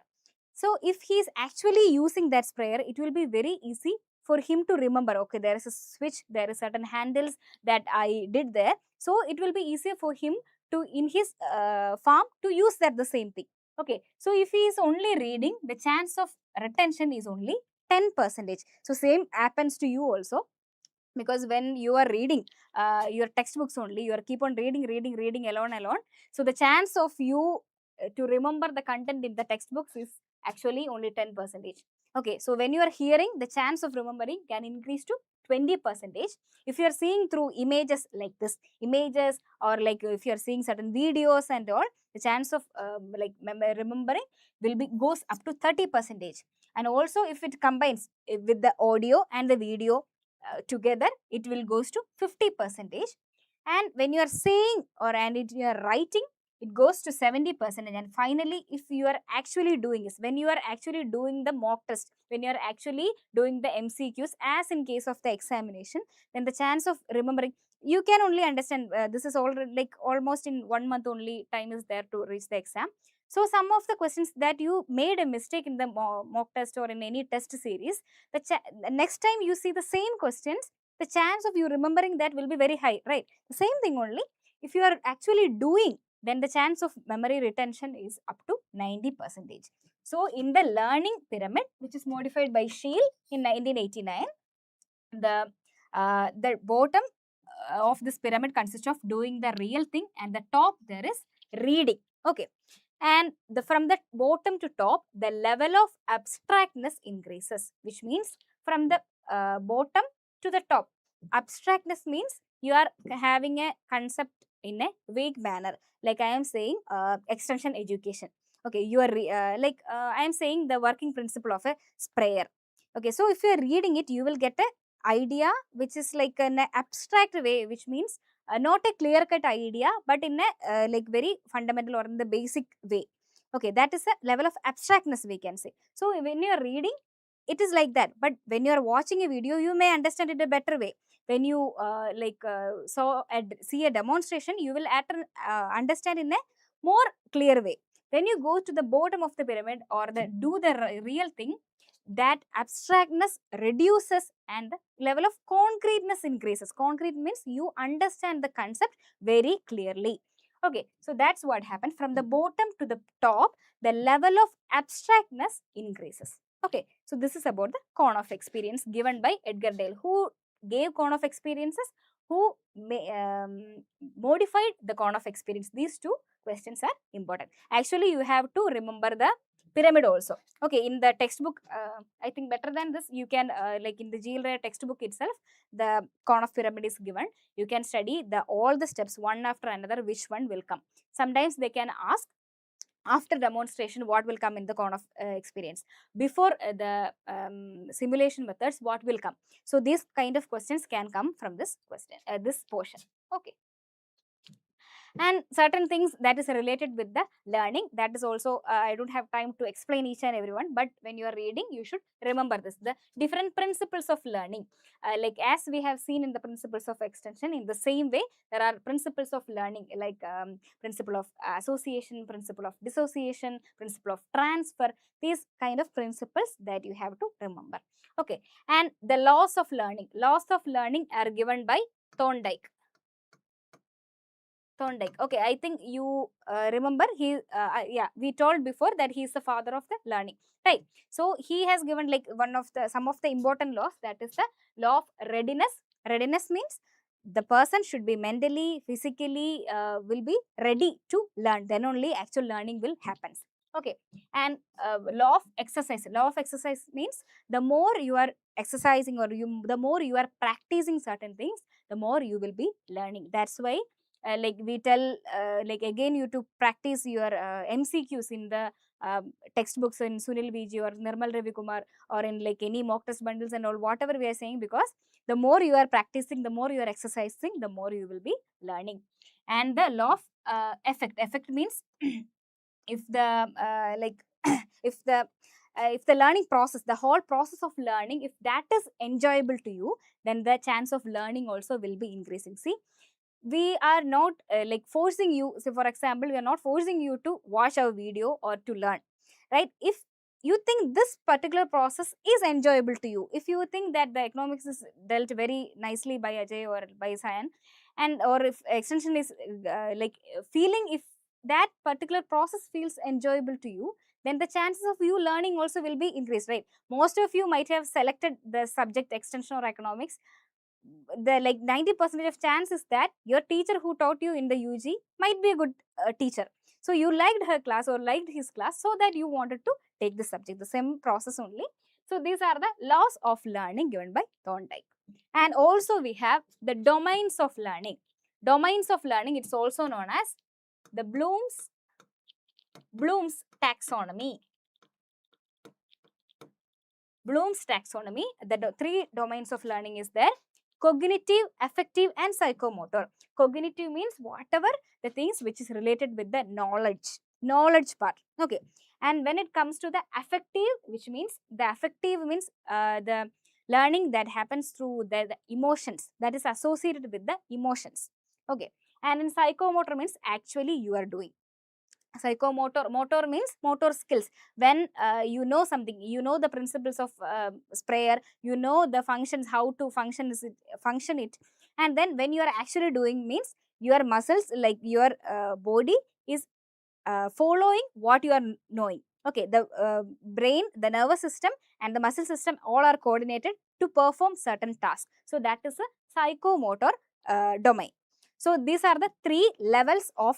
So if he is actually using that sprayer, it will be very easy for him to remember, okay, there is a switch, there is certain handles that I did there. So it will be easier for him to in his farm to use that the same thing. Okay, so if he is only reading, the chance of retention is only 10%. So same happens to you also, because when you are reading your textbooks only, you are keep on reading alone. So the chance of you to remember the content in the textbooks is actually only 10%. Okay, so when you are hearing, the chance of remembering can increase to 20%. If you are seeing through images like this, images, or like if you are seeing certain videos and all, the chance of like remembering will be goes up to 30%. And also if it combines with the audio and the video together, it will goes to 50%. And when you are saying or and it, you are writing, it goes to 70%. And finally, if you are actually doing is when you are actually doing the mock test, when you are actually doing the MCQs, as in case of the examination, then the chance of remembering, you can only understand this is already like almost in 1 month only time is there to reach the exam. So some of the questions that you made a mistake in the mock test or in any test series, the next time you see the same questions, the chance of you remembering that will be very high, right? The same thing only, if you are actually doing, then the chance of memory retention is up to 90%. So in the learning pyramid, which is modified by Shield in 1989, the bottom of this pyramid consists of doing the real thing, and the top there is reading. Okay, and from the bottom to top, the level of abstractness increases, which means from the bottom to the top, abstractness means you are having a concept in a vague manner. Like I am saying extension education. Okay, you are like I am saying the working principle of a sprayer. Okay, so if you are reading it, you will get a idea which is like an abstract way, which means not a clear cut idea, but in a like very fundamental or in the basic way. Okay, that is a level of abstractness, we can say. So when you are reading, it is like that, but when you are watching a video, you may understand it a better way. When you see a demonstration, you will understand in a more clear way. When you go to the bottom of the pyramid or the do the real thing, that abstractness reduces and the level of concreteness increases. Concrete means you understand the concept very clearly. Okay, so that's what happened. From the bottom to the top, the level of abstractness increases. Okay, so this is about the cone of experience given by Edgar Dale. Who gave cone of experiences? Who modified the cone of experience? These two questions are important. Actually, you have to remember the pyramid also. Okay, in the textbook, I think better than this, you can like in the GLRA textbook itself, the cone of pyramid is given. You can study the all the steps one after another, which one will come. Sometimes they can ask after demonstration what will come in the cone of experience, before the simulation methods what will come. So these kind of questions can come from this question, this portion. Okay, and certain things that is related with the learning, that is also I don't have time to explain each and everyone, but when you are reading, you should remember this, the different principles of learning. Like as we have seen in the principles of extension, in the same way there are principles of learning, like principle of association, principle of dissociation, principle of transfer, these kind of principles that you have to remember. Okay, and the laws of learning are given by Thorndike. Thorndike. Okay, I think you remember he, yeah, we told before that he is the father of the learning, right? So he has given like one of the some of the important laws, that is the law of readiness. Readiness means the person should be mentally, physically will be ready to learn. Then only actual learning will happen. Okay, and law of exercise. Law of exercise means the more you are exercising or the more you are practicing certain things, the more you will be learning. That's why like we tell like again you to practice your MCQs in the textbooks in Sunil VG or Nirmal Ravi Kumar or in like any mock test bundles and all, whatever we are saying, because the more you are practicing, the more you are exercising, the more you will be learning. And the law of effect. Effect means if the like if the learning process, the whole process of learning, if that is enjoyable to you, then the chance of learning also will be increasing. See, we are not like forcing you. So for example, we are not forcing you to watch our video or to learn, right? If you think this particular process is enjoyable to you, if you think that the economics is dealt very nicely by Ajay or by Sayan, and or if extension is like feeling, if that particular process feels enjoyable to you, then the chances of you learning also will be increased, right? Most of you might have selected the subject extension or economics. The like 90% of chance is that your teacher who taught you in the UG might be a good teacher. So you liked her class or liked his class, so that you wanted to take the subject, the same process only. So these are the laws of learning given by Thorndike. And also we have the domains of learning. Domains of learning, it's also known as the Bloom's taxonomy. Bloom's taxonomy, the three domains of learning is there: cognitive, affective, and psychomotor. Cognitive means whatever the things which is related with the knowledge part. Okay. And when it comes to the affective, which means the affective means the learning that happens through the emotions, that is associated with the emotions. Okay. And in psychomotor means actually you are doing. Psychomotor, motor means motor skills. When you know something, you know the principles of sprayer, you know the functions, how to function it, and then when you are actually doing means your muscles, like your body is following what you are knowing. Okay, the brain, the nervous system, and the muscle system all are coordinated to perform certain tasks. So that is a psychomotor domain. So these are the three levels of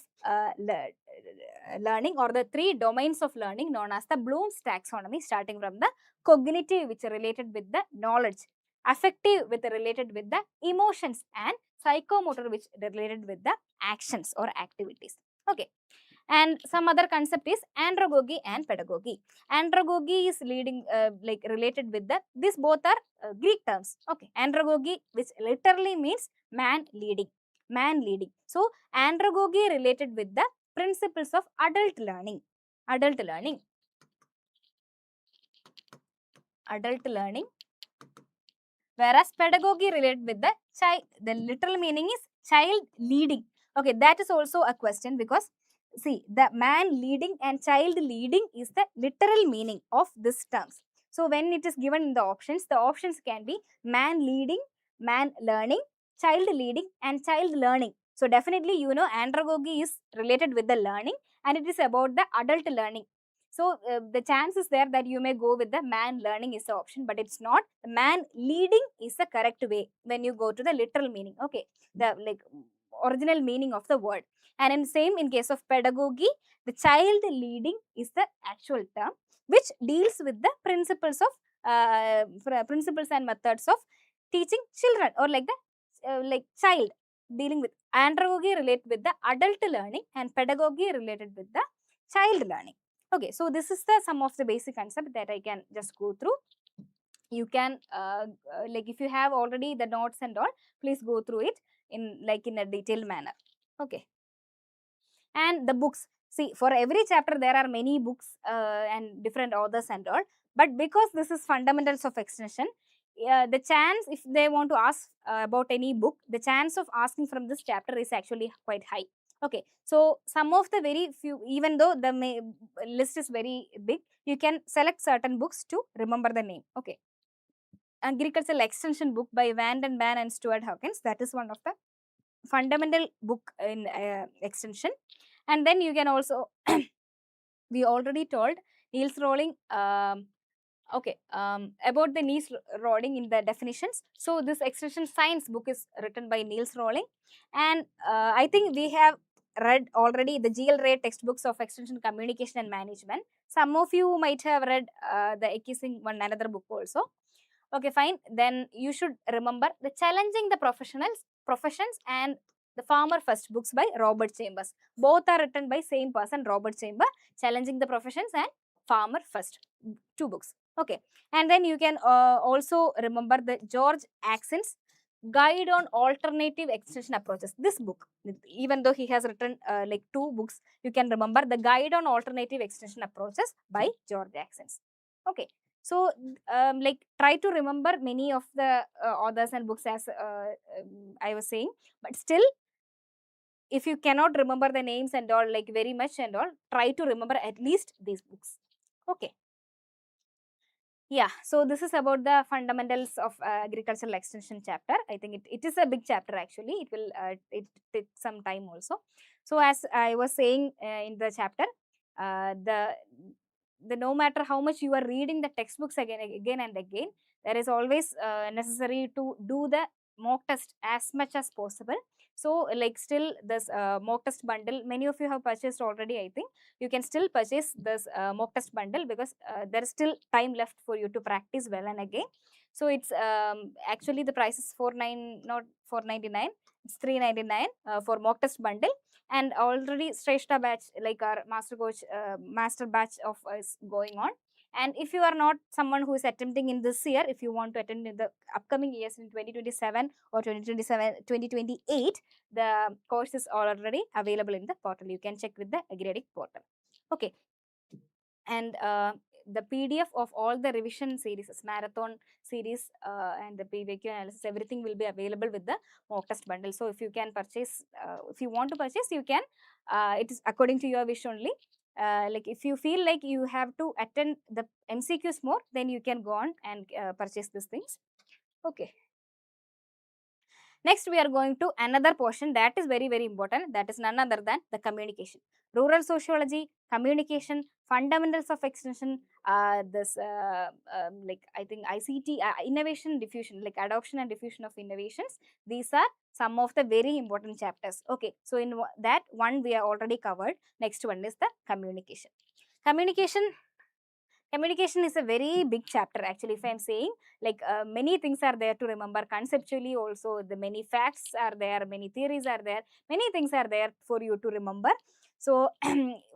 learning, or the three domains of learning known as the Bloom's taxonomy, starting from the cognitive, which are related with the knowledge, affective, with related with the emotions, and psychomotor, which related with the actions or activities. Okay. And some other concept is andragogy and pedagogy. Andragogy is leading like related with the, these both are Greek terms. Okay. Andragogy, which literally means man leading, man leading. So andragogy related with the principles of adult learning, adult learning, adult learning. Whereas pedagogy related with the child, the literal meaning is child leading. Okay, that is also a question, because see, the man leading and child leading is the literal meaning of these terms. So when it is given in the options can be man leading, man learning, child leading, and child learning. So definitely, you know, andragogy is related with the learning, and it is about the adult learning. So the chance is there that you may go with the man learning is the option, but it's not. The man leading is the correct way when you go to the literal meaning. Okay, the like original meaning of the word. And in same in case of pedagogy, the child leading is the actual term which deals with the principles of principles and methods of teaching children, or like the like child, dealing with andragogy relate with the adult learning, and pedagogy related with the child learning. Okay, so this is the some of the basic concept that I can just go through. You can like if you have already the notes and all, please go through it in like in a detailed manner. Okay. And the books, see, for every chapter there are many books and different authors and all, but because this is fundamentals of extension, the chance if they want to ask about any book, the chance of asking from this chapter is actually quite high. Okay, so some of the very few, even though the list is very big, you can select certain books to remember the name. Okay, agricultural extension book by Vanden Ban and Stuart Hawkins, that is one of the fundamental book in extension. And then you can also we already told Niels Rolling okay about the Niels Rolling in the definitions. So this extension science book is written by Niels Rolling, and I think we have read already the GL Ray textbooks of extension communication and management. Some of you might have read the Ekising one another book also. Okay, fine. Then you should remember the Challenging the Professions and the Farmer First books by Robert Chambers. Both are written by same person, Robert Chambers. Challenging the Professions and Farmer First, 2 books. Okay, and then you can also remember the George Axon's Guide on Alternative Extension Approaches. This book, even though he has written like 2 books, you can remember the Guide on Alternative Extension Approaches by George Axons. Okay, so like try to remember many of the authors and books as I was saying, but still, if you cannot remember the names and all like very much and all, try to remember at least these books. Okay. Yeah, so this is about the fundamentals of agricultural extension chapter. I think it is a big chapter actually. It will it take some time also. So as I was saying in the chapter, the no matter how much you are reading the textbooks again and again, there is always necessary to do the mock test as much as possible. So like still this mock test bundle, many of you have purchased already, I think. You can still purchase this mock test bundle because there is still time left for you to practice well and again. So it's actually the price is not 499, it's 399 for mock test bundle. And already Shrestha batch, like our master coach master batch of is going on. And if you are not someone who is attempting in this year, if you want to attend in the upcoming years in 2027 or 2028, the course is already available in the portal. You can check with the Agriadic portal. Okay, and the PDF of all the revision series, marathon series, and the PVQ analysis, everything will be available with the mock test bundle. So if you can purchase, if you want to purchase, you can. It is according to your wish only. Like if you feel like you have to attend the MCQs more, then you can go on and purchase these things. Okay. Next, we are going to another portion that is very, very important. That is none other than the communication. Rural sociology, communication, fundamentals of extension, like I think ICT, innovation, diffusion, like adoption and diffusion of innovations. These are some of the very important chapters. Okay, so in that one we are already covered. Next one is the communication. Communication is a very big chapter actually. If I'm saying, like many things are there to remember conceptually also, the many facts are there, many theories are there, many things are there for you to remember. So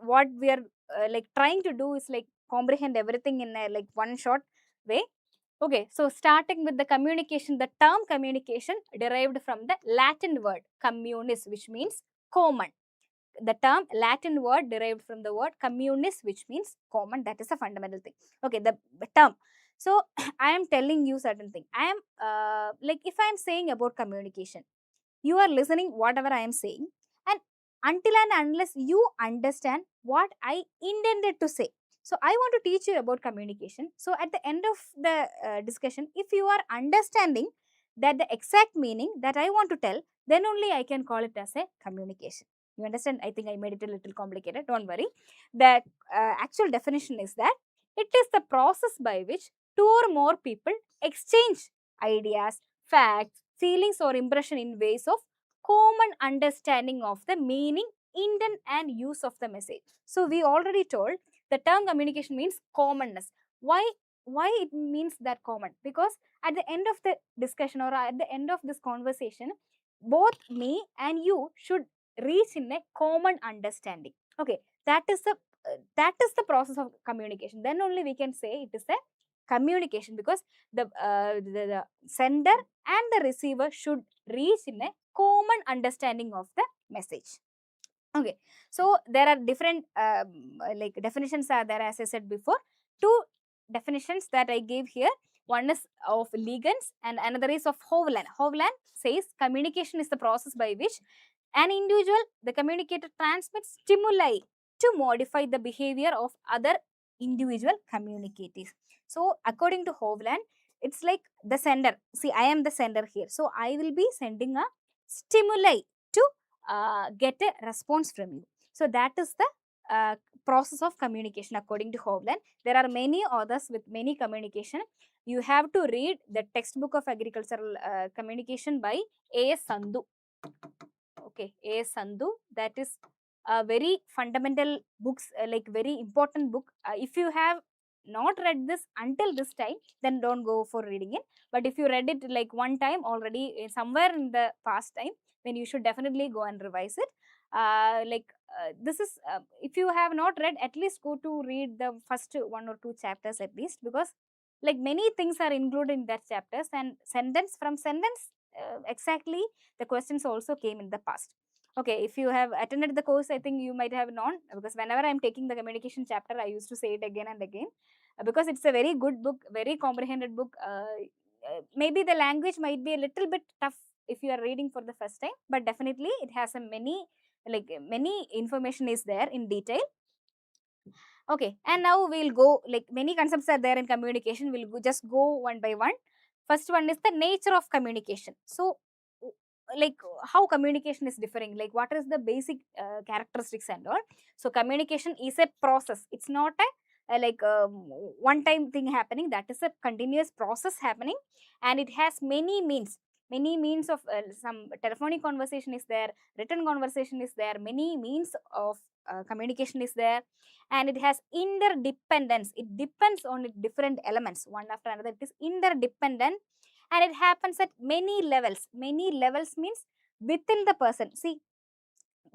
what we are like trying to do is like comprehend everything in a like one short way. Okay, so starting with the communication, the term communication derived from the Latin word communis, which means common. The term Latin word derived from the word communis, which means common. That is a fundamental thing. Okay, the term. So I am telling you certain thing. I am like if I am saying about communication, you are listening whatever I am saying, and until and unless you understand what I intended to say. So I want to teach you about communication. So at the end of the discussion, if you are understanding that the exact meaning that I want to tell, then only I can call it as a communication. You understand? I think I made it a little complicated. Don't worry. The actual definition is that it is the process by which two or more people exchange ideas, facts, feelings or impression in ways of common understanding of the meaning, intent and use of the message. So we already told the term communication means commonness. Why it means that common? Because at the end of the discussion or at the end of this conversation, both me and you should reach in a common understanding. Okay, that is the process of communication. Then only we can say it is a communication, because the sender and the receiver should reach in a common understanding of the message. Okay, so there are different like definitions are there, as I said before. Two definitions that I gave here. One is of Liggins and another is of Hovland. Hovland says communication is the process by which an individual, the communicator, transmits stimuli to modify the behavior of other individual communicators. So according to Hovland, it's like the sender. See, I am the sender here. So I will be sending a stimuli to get a response from you. So that is the process of communication according to Hovland. There are many authors with many communication. You have to read the textbook of agricultural communication by A.S. Sandhu. Okay, A. Sandhu. That is a very fundamental books, like very important book. If you have not read this until this time, then don't go for reading it. But if you read it like one time already, somewhere in the past time, then you should definitely go and revise it. This is, if you have not read, at least go to read the first one or two chapters at least, because like many things are included in that chapters, and sentence from sentence, exactly the questions also came in the past. Okay, if you have attended the course, I think you might have known, because whenever I'm taking the communication chapter, I used to say it again and again, because it's a very good book, very comprehended book. Maybe the language might be a little bit tough if you are reading for the first time, but definitely it has a many information is there in detail. Okay, and now we'll go, like many concepts are there in communication. We'll just go one by one. First one is the nature of communication. So, like how communication is differing, like what is the basic characteristics and all. So, communication is a process. It's not a one time thing happening. That is a continuous process happening, and it has many means. Many means of some telephonic conversation is there, written conversation is there, many means of communication is there, and it has interdependence. It depends on different elements one after another. It is interdependent, and it happens at many levels. Many levels means within the person. See,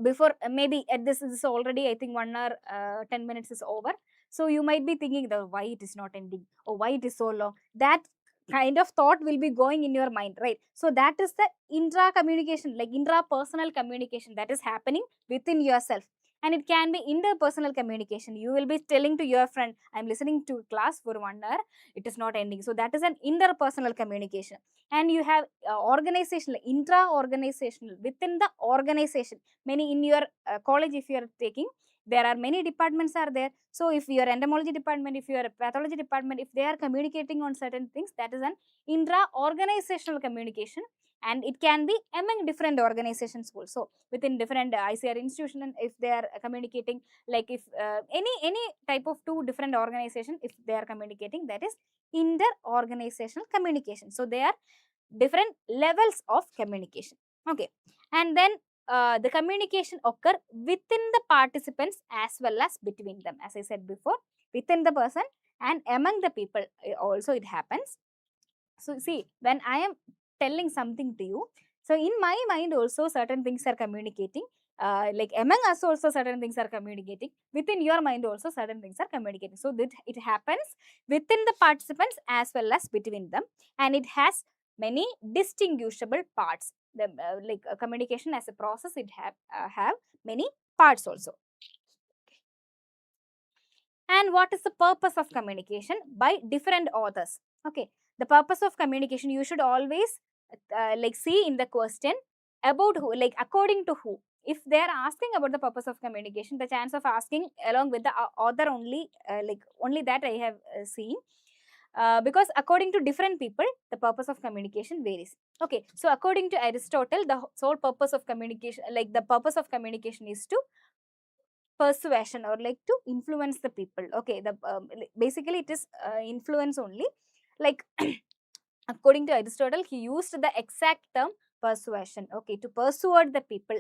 before maybe at this is already, I think 1 hour 10 minutes is over, so you might be thinking the why it is not ending, or why it is so long. That kind of thought will be going in your mind, right? So that is the intra communication, like intrapersonal communication that is happening within yourself. And it can be interpersonal communication. You will be telling to your friend, I'm listening to class for 1 hour, it is not ending. So that is an interpersonal communication. And you have organizational, intra organizational, within the organization. Many in your college, if you are taking, there are many departments are there. So if your entomology department, if your pathology department, if they are communicating on certain things, that is an intra organizational communication. And it can be among different organizations also, within different ICR institution. And if they are communicating, like if any type of two different organization, if they are communicating, that is inter organizational communication. So they are different levels of communication. Okay, and then the communication occur within the participants as well as between them. As I said before, within the person and among the people also it happens. So see, when I am telling something to you, so in my mind also certain things are communicating. Like among us also certain things are communicating. Within your mind also certain things are communicating. So that it happens within the participants as well as between them, and it has many distinguishable parts. The communication as a process, it have many parts also. And what is the purpose of communication by different authors? Okay, the purpose of communication, you should always see in the question about who, like according to who. If they are asking about the purpose of communication, the chance of asking along with the author only, only that I have seen. Because according to different people, the purpose of communication varies. Okay, so according to Aristotle, the sole purpose of communication, like the purpose of communication is to persuasion, or like to influence the people. Okay, the basically it is influence only. Like according to Aristotle, he used the exact term persuasion, okay, to persuade the people.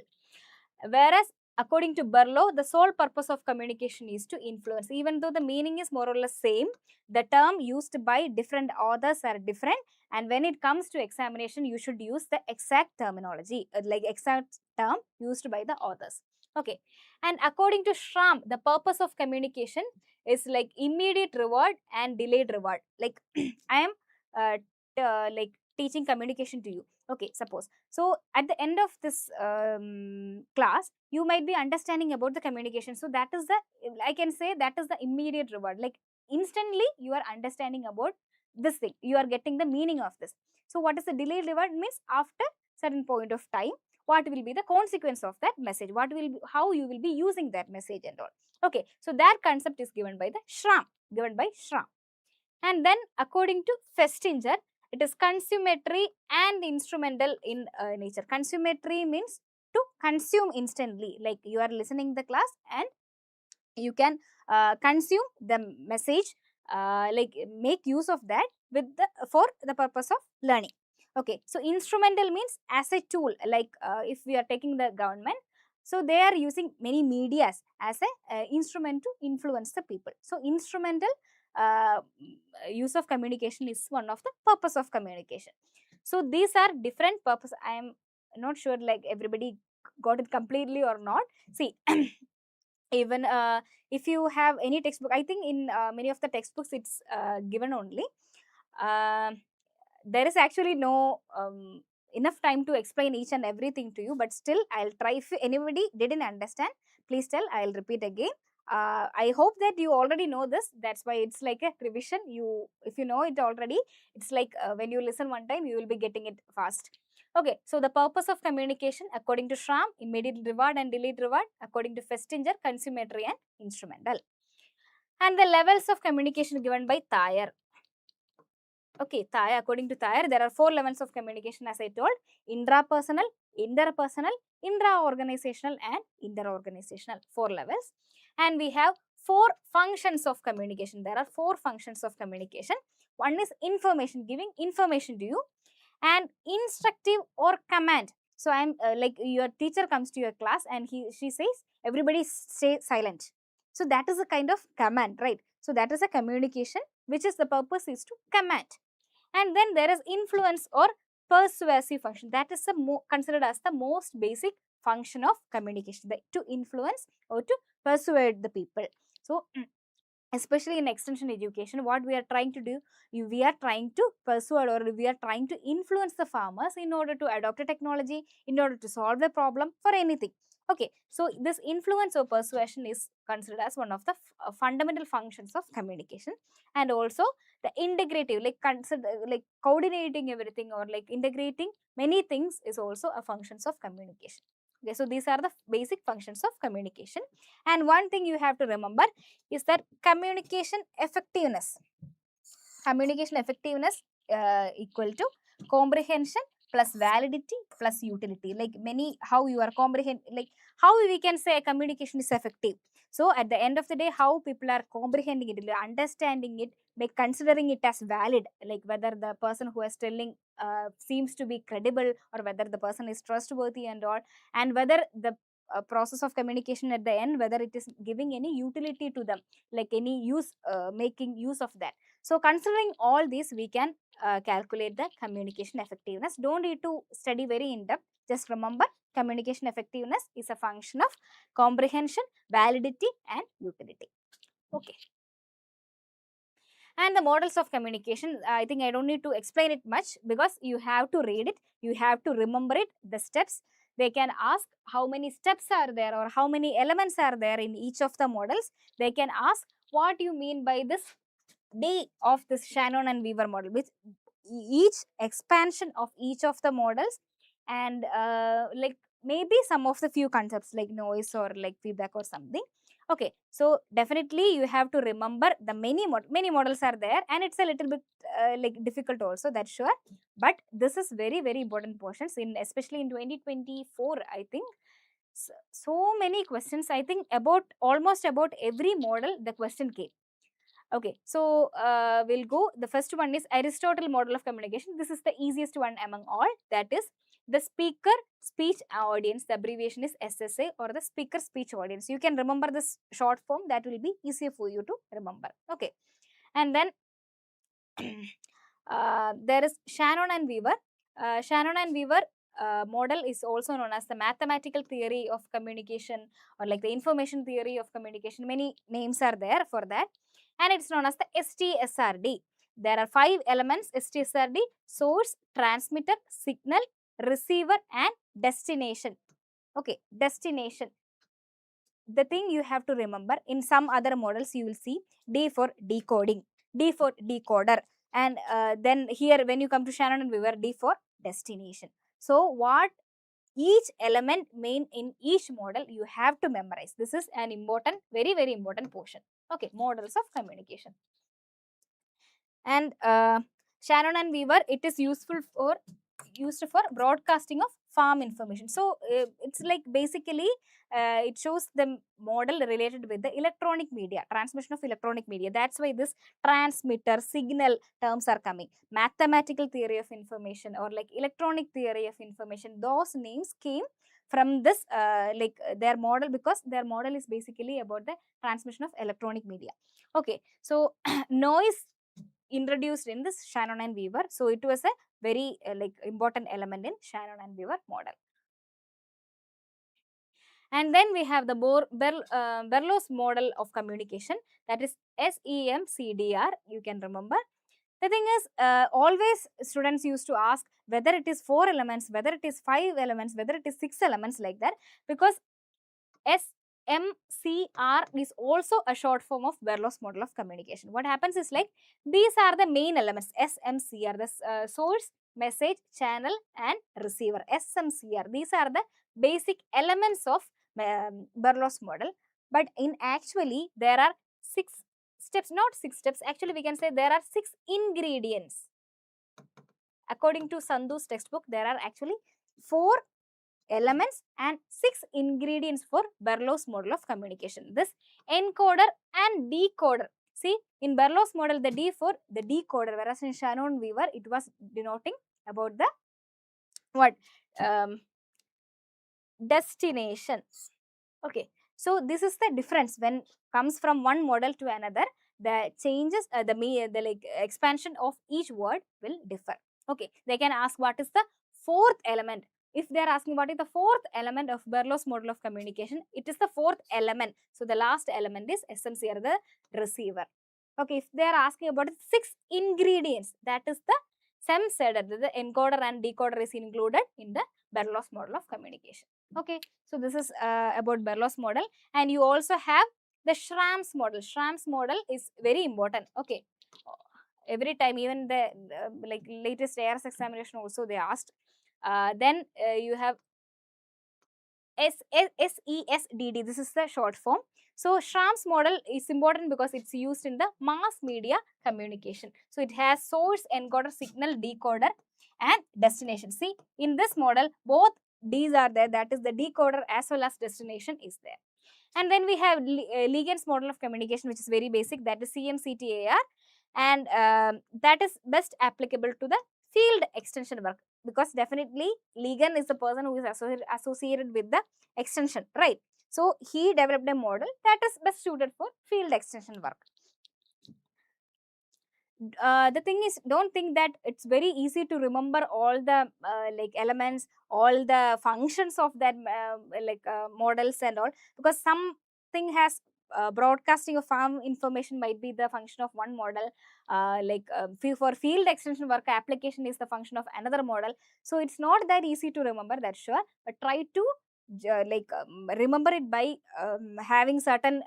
Whereas according to Berlow, the sole purpose of communication is to influence. Even though the meaning is more or less same, the term used by different authors are different, and when it comes to examination, you should use the exact terminology, like exact term used by the authors. Okay, and according to Schramm, the purpose of communication is like immediate reward and delayed reward. Like I am like teaching communication to you. Okay, suppose. So at the end of this class, you might be understanding about the communication. So that is the, I can say that is the immediate reward. Like instantly you are understanding about this thing. You are getting the meaning of this. So what is the delayed reward means, after certain point of time, what will be the consequence of that message? What will be, how you will be using that message and all. Okay, so that concept is given by the Schramm, given by Schramm. And then according to Festinger, it is consummatory and instrumental in nature. Consummatory means to consume instantly, like you are listening the class and you can consume the message, like make use of that with the for the purpose of learning. Okay, so instrumental means as a tool, like if we are taking the government, so they are using many medias as a instrument to influence the people. So instrumental uh, use of communication is one of the purpose of communication. So these are different purpose. I am not sure like everybody got it completely or not. See, even if you have any textbook, I think in many of the textbooks it's given only. Um there is actually no enough time to explain each and everything to you, but still I'll try. If anybody didn't understand, please tell, I'll repeat again. I hope that you already know this, that's why it's like a revision. You, if you know it already, it's like when you listen one time you will be getting it fast. Okay, so the purpose of communication according to Schramm: immediate reward and delayed reward; according to Festinger: consummatory and instrumental. And the levels of communication given by Thayer. Okay, Thayer, according to Thayer, there are 4 levels of communication, as I told: intrapersonal, interpersonal, intra-organizational, and interorganizational. 4 levels. And we have 4 functions of communication. There are 4 functions of communication. One is information, giving information to you, and instructive or command. So I am like your teacher comes to your class and she says everybody stay silent. So that is a kind of command, right? So that is a communication which is the purpose is to command. And then there is influence or persuasive function. That is considered as the most basic function of communication, to influence or to persuade the people. So especially in extension education, what we are trying to do, we are trying to persuade or we are trying to influence the farmers in order to adopt a technology, in order to solve the problem for anything. Okay, so this influence or persuasion is considered as one of the fundamental functions of communication. And also the integrative, like consider like coordinating everything or like integrating many things is also a functions of communication. Okay, so these are the basic functions of communication. And one thing you have to remember is that communication effectiveness. Communication effectiveness equal to comprehension plus validity plus utility. Like many, how you are comprehend, like how we can say communication is effective. So at the end of the day, how people are comprehending it, understanding it, by considering it as valid, like whether the person who is telling seems to be credible, or whether the person is trustworthy and all, and whether the process of communication at the end, whether it is giving any utility to them, like any use, making use of that. So considering all these, we can calculate the communication effectiveness. Don't need to study very in depth. Just remember, communication effectiveness is a function of comprehension, validity, and utility. Okay. And the models of communication, I think I don't need to explain it much, because you have to read it, you have to remember it, the steps. They can ask how many steps are there or how many elements are there in each of the models. They can ask what you mean by this D of this Shannon and Weaver model, which each expansion of each of the models, and like maybe some of the few concepts like noise or like feedback or something. Okay, so definitely you have to remember the many models are there, and it's a little bit like difficult also, that's sure. But this is very important portions in, especially in 2024, I think. So many questions, I think about almost about every model the question came. Okay, so we'll go. The first one is Aristotle model of communication. This is the easiest one among all. That is the speaker speech audience. The abbreviation is SSA, or the speaker speech audience. You can remember this short form. That will be easier for you to remember. Okay, and then there is Shannon and Weaver. Shannon and Weaver model is also known as the mathematical theory of communication, or like the information theory of communication. Many names are there for that, and it's known as the STSRD. There are 5 elements: STSRD: source, transmitter, signal, receiver, and destination. Okay, destination. The thing you have to remember, in some other models you will see D for decoding, D for decoder, and then here when you come to Shannon and Weaver, D for destination. So what each element mean in each model, you have to memorize. This is an important, very important portion. Okay, models of communication. And Shannon and Weaver, it is useful for used for broadcasting of farm information. So it's like basically it shows the model related with the electronic media, transmission of electronic media. That's why this transmitter, signal terms are coming. Mathematical theory of information or like electronic theory of information, those names came from this their model, because their model is basically about the transmission of electronic media. Okay, so noise introduced in this Shannon and Weaver. So it was a very important element in Shannon and Weaver model. And then we have the Berlow's model of communication, that is SEMCDR, you can remember. The thing is, always students used to ask whether it is 4 elements, whether it is 5 elements, whether it is 6 elements, like that, because SMCR is also a short form of Berlow's model of communication. What happens is like these are the main elements. SMCR, the source, message, channel and receiver. SMCR, these are the basic elements of Berlow's model. But in actually there are 6 steps, not 6 steps, actually we can say there are 6 ingredients. According to Sandhu's textbook, there are actually 4 elements and 6 ingredients for Berlow's model of communication. This encoder and decoder. See, in Berlow's model, the D for the decoder, whereas in Shannon Weaver, it was denoting about the what? Destination. Okay, so this is the difference when comes from one model to another. The changes, the like expansion of each word will differ. Okay, they can ask what is the 4th element. If they are asking what is the 4th element of Berlow's model of communication, it is the 4th element. So the last element is SMCR, the receiver. Okay, if they are asking about 6 ingredients, that is the SEMCDR, the encoder and decoder is included in the Berlow's model of communication. Okay, so this is about Berlow's model. And you also have the Schramm's model. Schramm's model is very important. Okay, every time, even the like latest ARS examination also they asked. Then you have SESDD, this is the short form. So Schramm's model is important because it's used in the mass media communication. So it has source, encoder, signal, decoder and destination. See, in this model, both D's are there, that is the decoder as well as destination is there. And then we have Ligon's model of communication, which is very basic, that is CMCTAR, and that is best applicable to the field extension work, because definitely Ligon is the person who is associated with the extension, right? So he developed a model that is best suited for field extension work. The thing is, don't think that it's very easy to remember all the like elements, all the functions of that models and all, because something has broadcasting of farm information might be the function of one model, for field extension work application is the function of another model. So it's not that easy to remember, that's sure, but try to remember it by having certain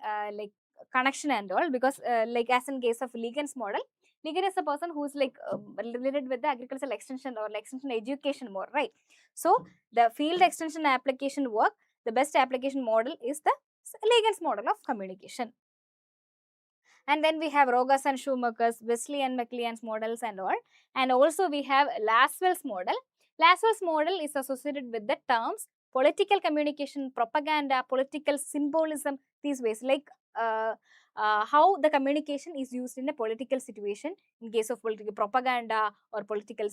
connection and all, because as in case of Ligon's model, Ligon is a person who is related with the agricultural extension or extension education more, right? So the field extension application work, the best application model is the Ligon's model of communication. And then we have Rogas and Schumacher's, Wesley and McLean's models and all. And also we have Laswell's model. Laswell's model is associated with the terms political communication, propaganda, political symbolism, these ways, how the communication is used in a political situation in case of political propaganda or political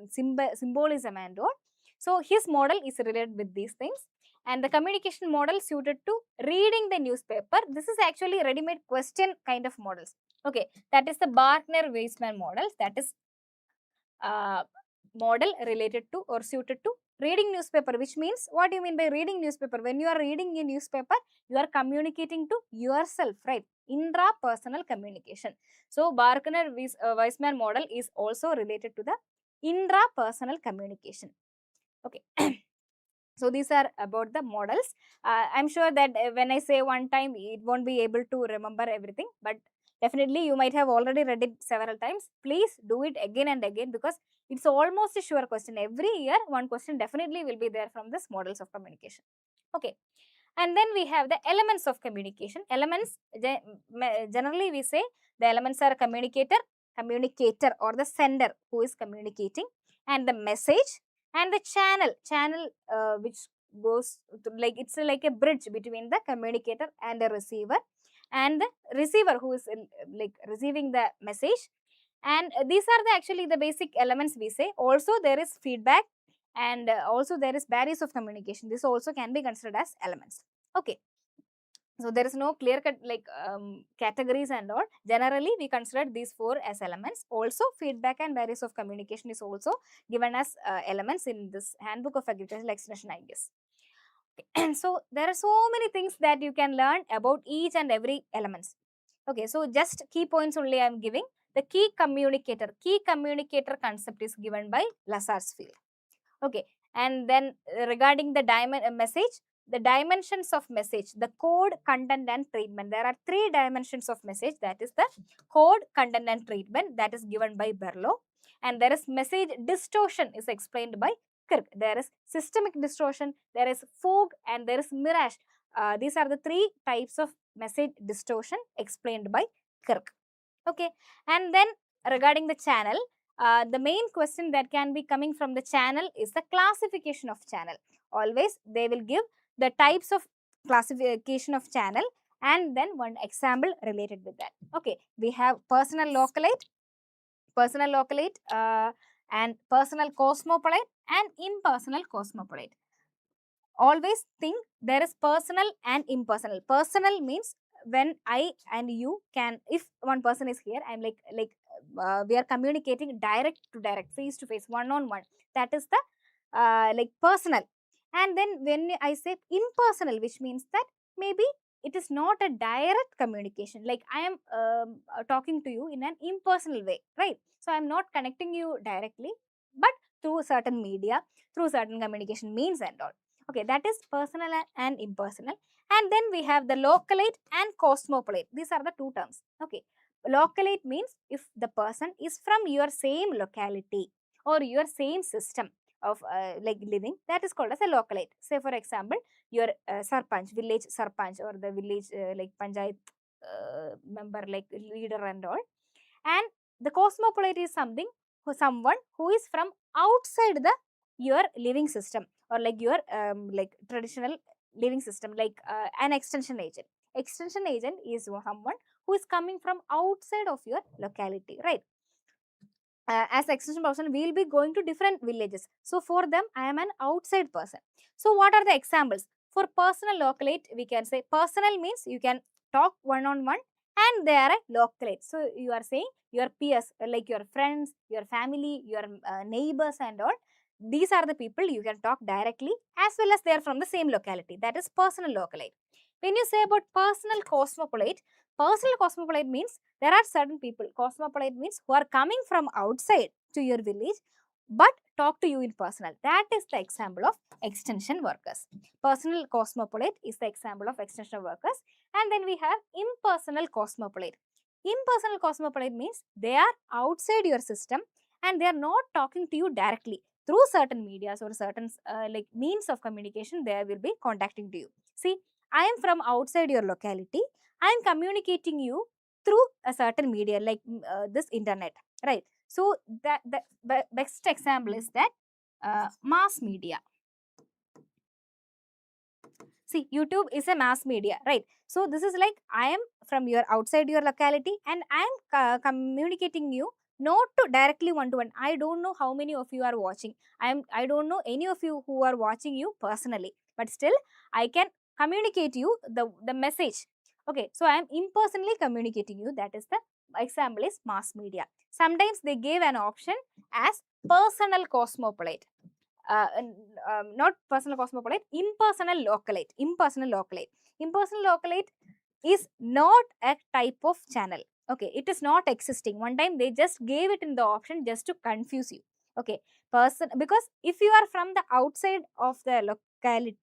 symbolism and all. So his model is related with these things. And the communication model suited to reading the newspaper. This is actually ready-made question kind of models. Okay, that is the Barkner-Weisman model. That is model related to or suited to reading newspaper, which means, what do you mean by reading newspaper? When you are reading a newspaper, you are communicating to yourself, right? Intrapersonal communication. So Barkner-Weisman model is also related to the intrapersonal communication. Okay. So these are about the models. I'm sure that when I say one time, it won't be able to remember everything, but definitely you might have already read it several times. Please do it again and again, because it's almost a sure question. Every year, one question definitely will be there from this models of communication. Okay. And then we have the elements of communication. Elements, generally we say the elements are communicator or the sender who is communicating, and the message, And the channel which goes to, like, it's like a bridge between the communicator and the receiver, and the receiver who is like receiving the message. And these are the actually the basic elements we say. Also there is feedback, and also there is barriers of communication. This also can be considered as elements. Okay, so there is no clear cut like categories and all. Generally we consider these four as elements. Also feedback and barriers of communication is also given as elements in this handbook of agricultural extension, I guess. And so there are so many things that you can learn about each and every elements. Okay, so just key points only I am giving. The key communicator concept is given by Lazar's field. Okay, and then regarding the message, the dimensions of message, the code, content and treatment. There are three dimensions of message, that is the code, content and treatment, that is given by Berlow. And there is message distortion is explained by Kirk. There is systemic distortion, there is fog, and there is mirage. These are the three types of message distortion explained by Kirk. Okay, and then regarding the channel, the main question that can be coming from the channel is the classification of channel. Always they will give the types of classification of channel, and then one example related with that. Okay, we have personal localite, and personal cosmopolite and impersonal cosmopolite. Always think there is personal and impersonal. Personal means when I and you can, if one person is here, I'm we are communicating direct to direct, face to face, one on one. That is the like personal. And then when I say impersonal, which means that maybe it is not a direct communication, like I am talking to you in an impersonal way, right? So I'm not connecting you directly, but through certain media, through certain communication means and all. Okay, that is personal and impersonal. And then we have the localite and cosmopolite. These are the two terms. Okay, localite means if the person is from your same locality or your same system of like living, that is called as a localite. Say for example, your sarpanch, village sarpanch, or the village like panchayat member, like leader and all. And the cosmopolite is someone who is from outside the your living system, or like your like traditional living system, like an extension agent. Extension agent is someone who is coming from outside of your locality, right? As extension person, we will be going to different villages. So for them, I am an outside person. So what are the examples? For personal localate, we can say personal means you can talk one on one, and they are a localate. So you are saying your peers, like your friends, your family, your neighbors and all. These are the people you can talk directly, as well as they are from the same locality. That is personal localate. When you say about personal cosmopolite means there are certain people. Cosmopolite means who are coming from outside to your village, but talk to you in personal. That is the example of extension workers. Personal cosmopolite is the example of extension workers. And then we have impersonal cosmopolite. Impersonal cosmopolite means they are outside your system, and they are not talking to you directly. Through certain medias or certain like means of communication, they will be contacting to you. See, I am from outside your locality. I am communicating you through a certain media, like this internet, right? So that the best example is that mass media. See, YouTube is a mass media, right? So this is like I am from your outside your locality, and I am communicating you not to directly one to one. I don't know how many of you are watching. I don't know any of you who are watching you personally, but still I can communicate you the message. Okay, so I am impersonally communicating you. That is the example is mass media. Sometimes they gave an option as personal cosmopolite. Not personal cosmopolite, impersonal localite. Impersonal localite is not a type of channel. Okay, it is not existing. One time they just gave it in the option just to confuse you. Okay, because if you are from the outside of the locality,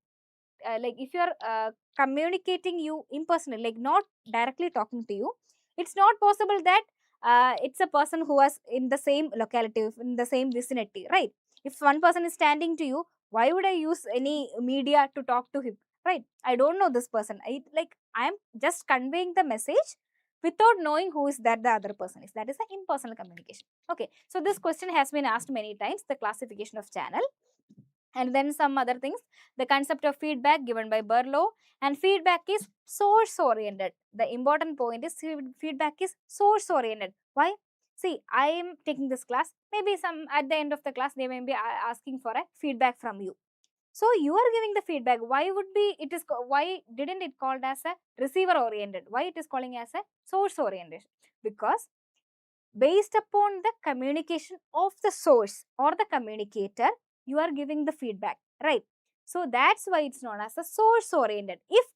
like if you are communicating you impersonal, like not directly talking to you, it's not possible that it's a person who was in the same locality, in the same vicinity, right? If one person is standing to you, why would I use any media to talk to him, right? I don't know this person. I'm just conveying the message without knowing who is that the other person is. That is the impersonal communication. Okay, so this question has been asked many times, the classification of channel. and then some other things. The concept of feedback given by Berlow, and feedback is source oriented. The important point is feedback is source oriented. Why? See, I am taking this class, maybe some at the end of the class they may be asking for a feedback from you. So you are giving the feedback. Why would be it is why didn't it called as a receiver oriented? Why it is calling as a source oriented? Because based upon the communication of the source or the communicator, you are giving the feedback, right? So that's why it's known as a source oriented. If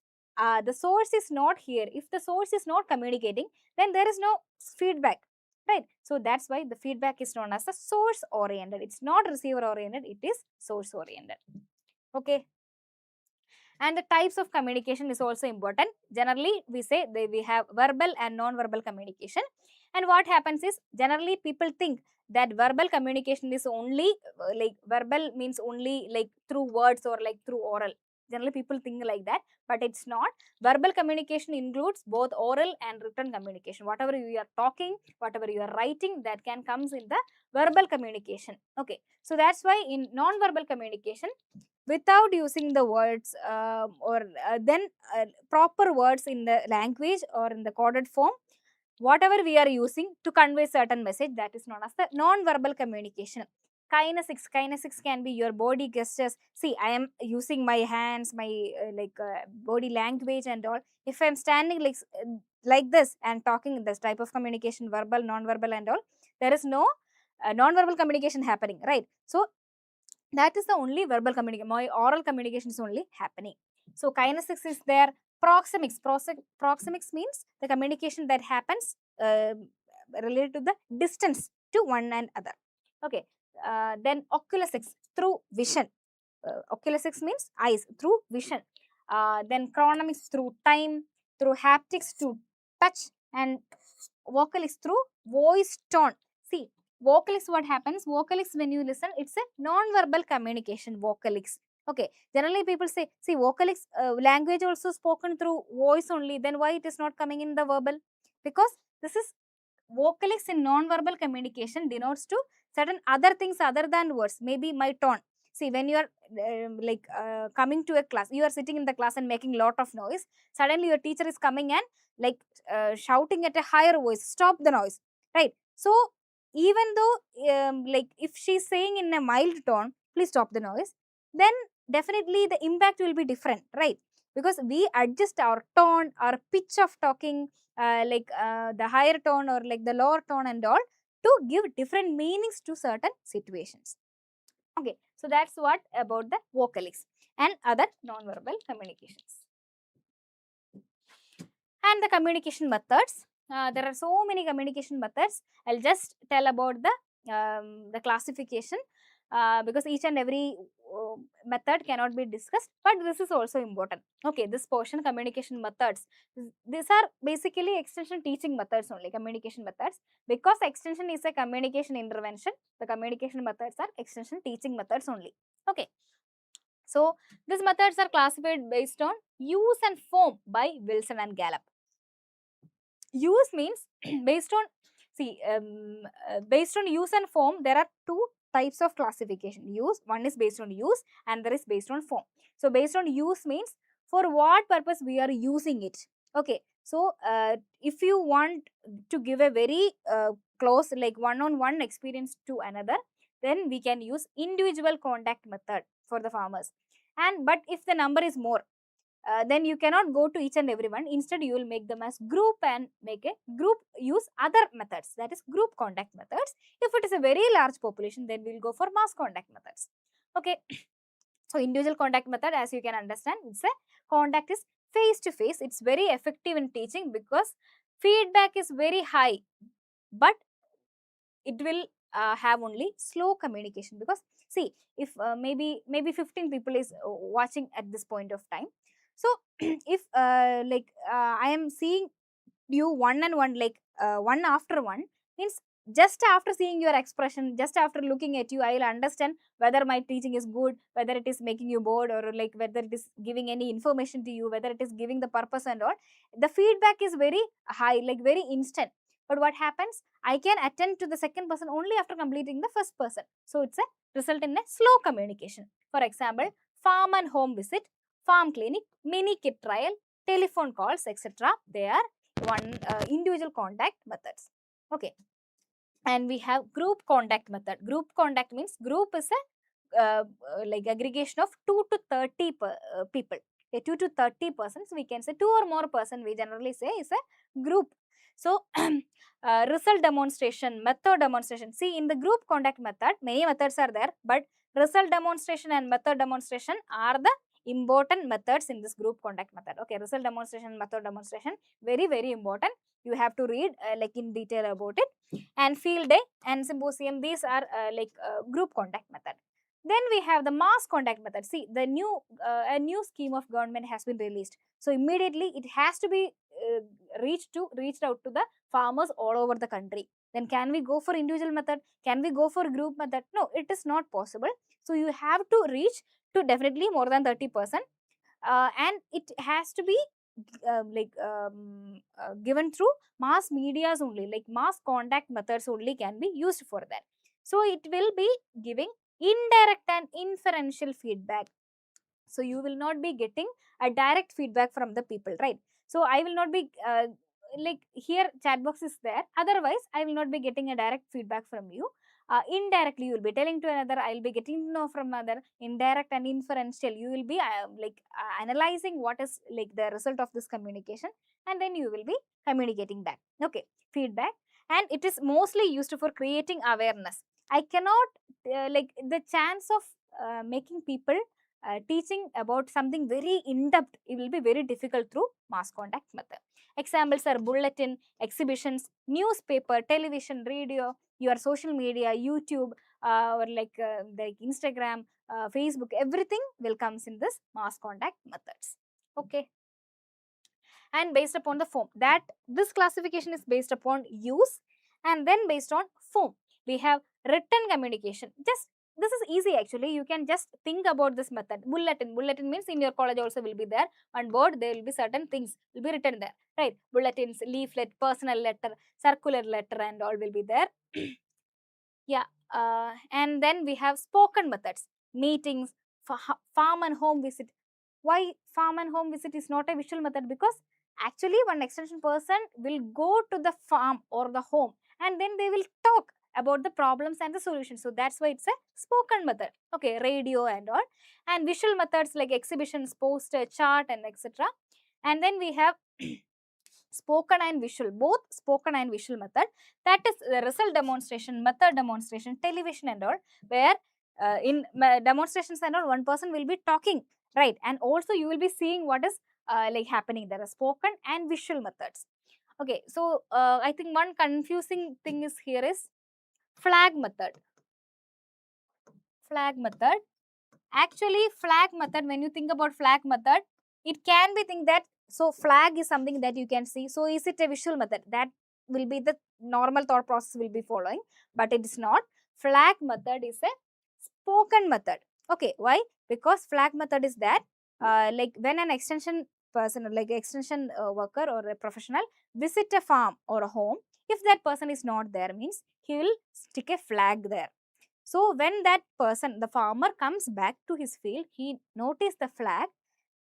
the source is not here, if the source is not communicating, then there is no feedback, right? So that's why the feedback is known as a source oriented. It's not receiver oriented, it is source oriented. Okay. And the types of communication is also important. Generally, we say we have verbal and non-verbal communication. And what happens is, generally people think that verbal communication is only like verbal means only like through words or like through oral. Generally people think like that, but it's not. Verbal communication includes both oral and written communication. Whatever you are talking, whatever you are writing, that can comes in the verbal communication. Okay, so that's why in non-verbal communication, without using the words or then proper words in the language or in the coded form, whatever we are using to convey certain message, that is known as the non-verbal communication. Kinesics can be your body gestures. See, I am using my hands, my body language and all. If I am standing like this and talking this type of communication, verbal, non-verbal and all, there is no non-verbal communication happening, right? So that is the only verbal communication. My oral communication is only happening. So kinesics is there. Proxemics means the communication that happens related to the distance to one and other. Okay. Then oculesics, through vision. Oculesics means eyes, through vision. Then chronomics, through time. Through haptics, to touch. And vocalics, through voice tone. See, vocalics, what happens? Vocalics, when you listen, it's a non-verbal communication. Vocalics. Okay. Generally, people say, see, vocalics language also spoken through voice only. Then why it is not coming in the verbal? Because this is vocalics in non-verbal communication denotes to certain other things other than words. Maybe my tone. See, when you are coming to a class, you are sitting in the class and making lot of noise. Suddenly, your teacher is coming and shouting at a higher voice. Stop the noise, right? So even though if she is saying in a mild tone, please stop the noise, then definitely the impact will be different, right? Because we adjust our tone, our pitch of talking, the higher tone or like the lower tone and all, to give different meanings to certain situations. Okay, so that's what about the vocalics and other non-verbal communications. And the communication methods. There are so many communication methods. I'll just tell about the classification because each and every method cannot be discussed, but this is also important. Okay, this portion, communication methods. These are basically extension teaching methods only, communication methods. Because extension is a communication intervention, the communication methods are extension teaching methods only. Okay. So, these methods are classified based on use and form by Wilson and Gallup. Use means based on, see, based on use and form, there are two types of classification. Use, one is based on use and there is based on form. So, based on use means for what purpose we are using it. Okay. So, if you want to give a very close, like one-on-one experience to another, then we can use individual contact method for the farmers. And but if the number is more, then you cannot go to each and everyone. Instead, you will make them as group and make a group use other methods, that is group contact methods. If it is a very large population, then we will go for mass contact methods. Okay. So, individual contact method, as you can understand, it's a contact is face to face. It's very effective in teaching because feedback is very high, but it will have only slow communication. Because see, if maybe 15 people is watching at this point of time. So if I am seeing you one and one, one after one, means just after seeing your expression, just after looking at you, I will understand whether my teaching is good, whether it is making you bored, or like whether it is giving any information to you, whether it is giving the purpose and all. The feedback is very high, like very instant. But what happens, I can attend to the second person only after completing the first person. So it's a result in a slow communication. For example, farm and home visit, farm clinic, mini kit trial, telephone calls, etc. They are one individual contact methods. Okay. And we have group contact method. Group contact means group is a like aggregation of 2 to 30 people. Okay, 2 to 30 persons, we can say 2 or more person, we generally say is a group. So result demonstration, method demonstration. See, in the group contact method, many methods are there, but result demonstration and method demonstration are the important methods in this group contact method. Okay, result demonstration, method demonstration, very, very important. You have to read like in detail about it. And field day and symposium, these are group contact method. Then we have the mass contact method. See, the new a new scheme of government has been released. So immediately it has to be reached out to the farmers all over the country. Then can we go for individual method? Can we go for group method? No, it is not possible. So you have to reach to definitely more than 30%, and it has to be given through mass medias only, like mass contact methods only can be used for that. So it will be giving indirect and inferential feedback. So you will not be getting a direct feedback from the people, right? So I will not be like here chat box is there, otherwise I will not be getting a direct feedback from you. Indirectly you will be telling to another, I will be getting to know from another. Indirect and inferential, you will be analyzing what is like the result of this communication, and then you will be communicating that. Okay, feedback. And it is mostly used for creating awareness. I cannot like the chance of making people teaching about something very in-depth, it will be very difficult through mass contact method. Examples are bulletin, exhibitions, newspaper, television, radio, your social media, YouTube, or like Instagram, Facebook, everything will comes in this mass contact methods. Okay. And based upon the form, that this classification is based upon use, and then based on form we have written communication. Just this is easy actually, you can just think about this method. Bulletin means in your college also will be there, on board there will be certain things will be written there, right? Bulletins, leaflet, personal letter, circular letter, and all will be there. Yeah. And then we have spoken methods, meetings, farm and home visit. Why farm and home visit is not a visual method? Because actually one extension person will go to the farm or the home, and then they will talk about the problems and the solutions. So that's why it's a spoken method. Okay, radio and all. And visual methods like exhibitions, poster, chart, and etc. And then we have spoken and visual, both spoken and visual method. That is the result demonstration, method demonstration, television and all, where in demonstrations and all, one person will be talking, right? And also you will be seeing what is like happening. There are spoken and visual methods. Okay, so I think one confusing thing is here is flag method. Flag method. Actually, flag method, when you think about flag method, it can be think that, so flag is something that you can see. So is it a visual method? That will be the normal thought process will be following, but it is not. Flag method is a spoken method. Okay, why? Because flag method is that like when an extension person, like extension worker or a professional visit a farm or a home, if that person is not there means he will stick a flag there. So when that person, the farmer comes back to his field, he noticed the flag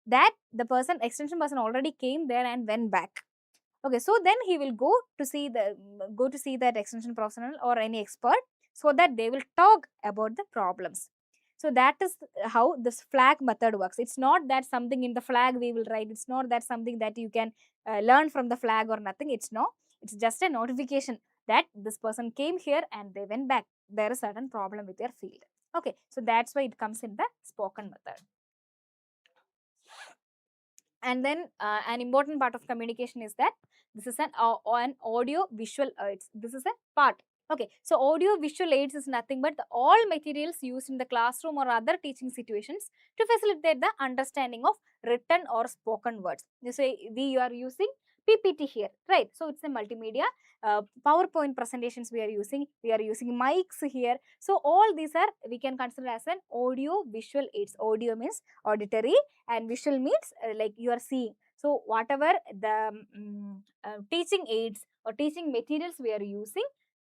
that the person, extension person already came there and went back. Okay, so then he will go to see that extension professional or any expert, so that they will talk about the problems. So that is how this flag method works. It's not that something in the flag we will write. It's not that something that you can learn from the flag or nothing. It's no. It's just a notification that this person came here and they went back. There is a certain problem with their field. Okay, so that's why it comes in the spoken method. And then an important part of communication is that this is an audio visual aids. This is a part. Okay, so audio visual aids is nothing but all materials used in the classroom or other teaching situations to facilitate the understanding of written or spoken words. You say we are using PPT here, right? So it's a multimedia. PowerPoint presentations we are using mics here. So all these are, we can consider as an audio visual aids. Audio means auditory and visual means like you are seeing. So whatever the teaching aids or teaching materials we are using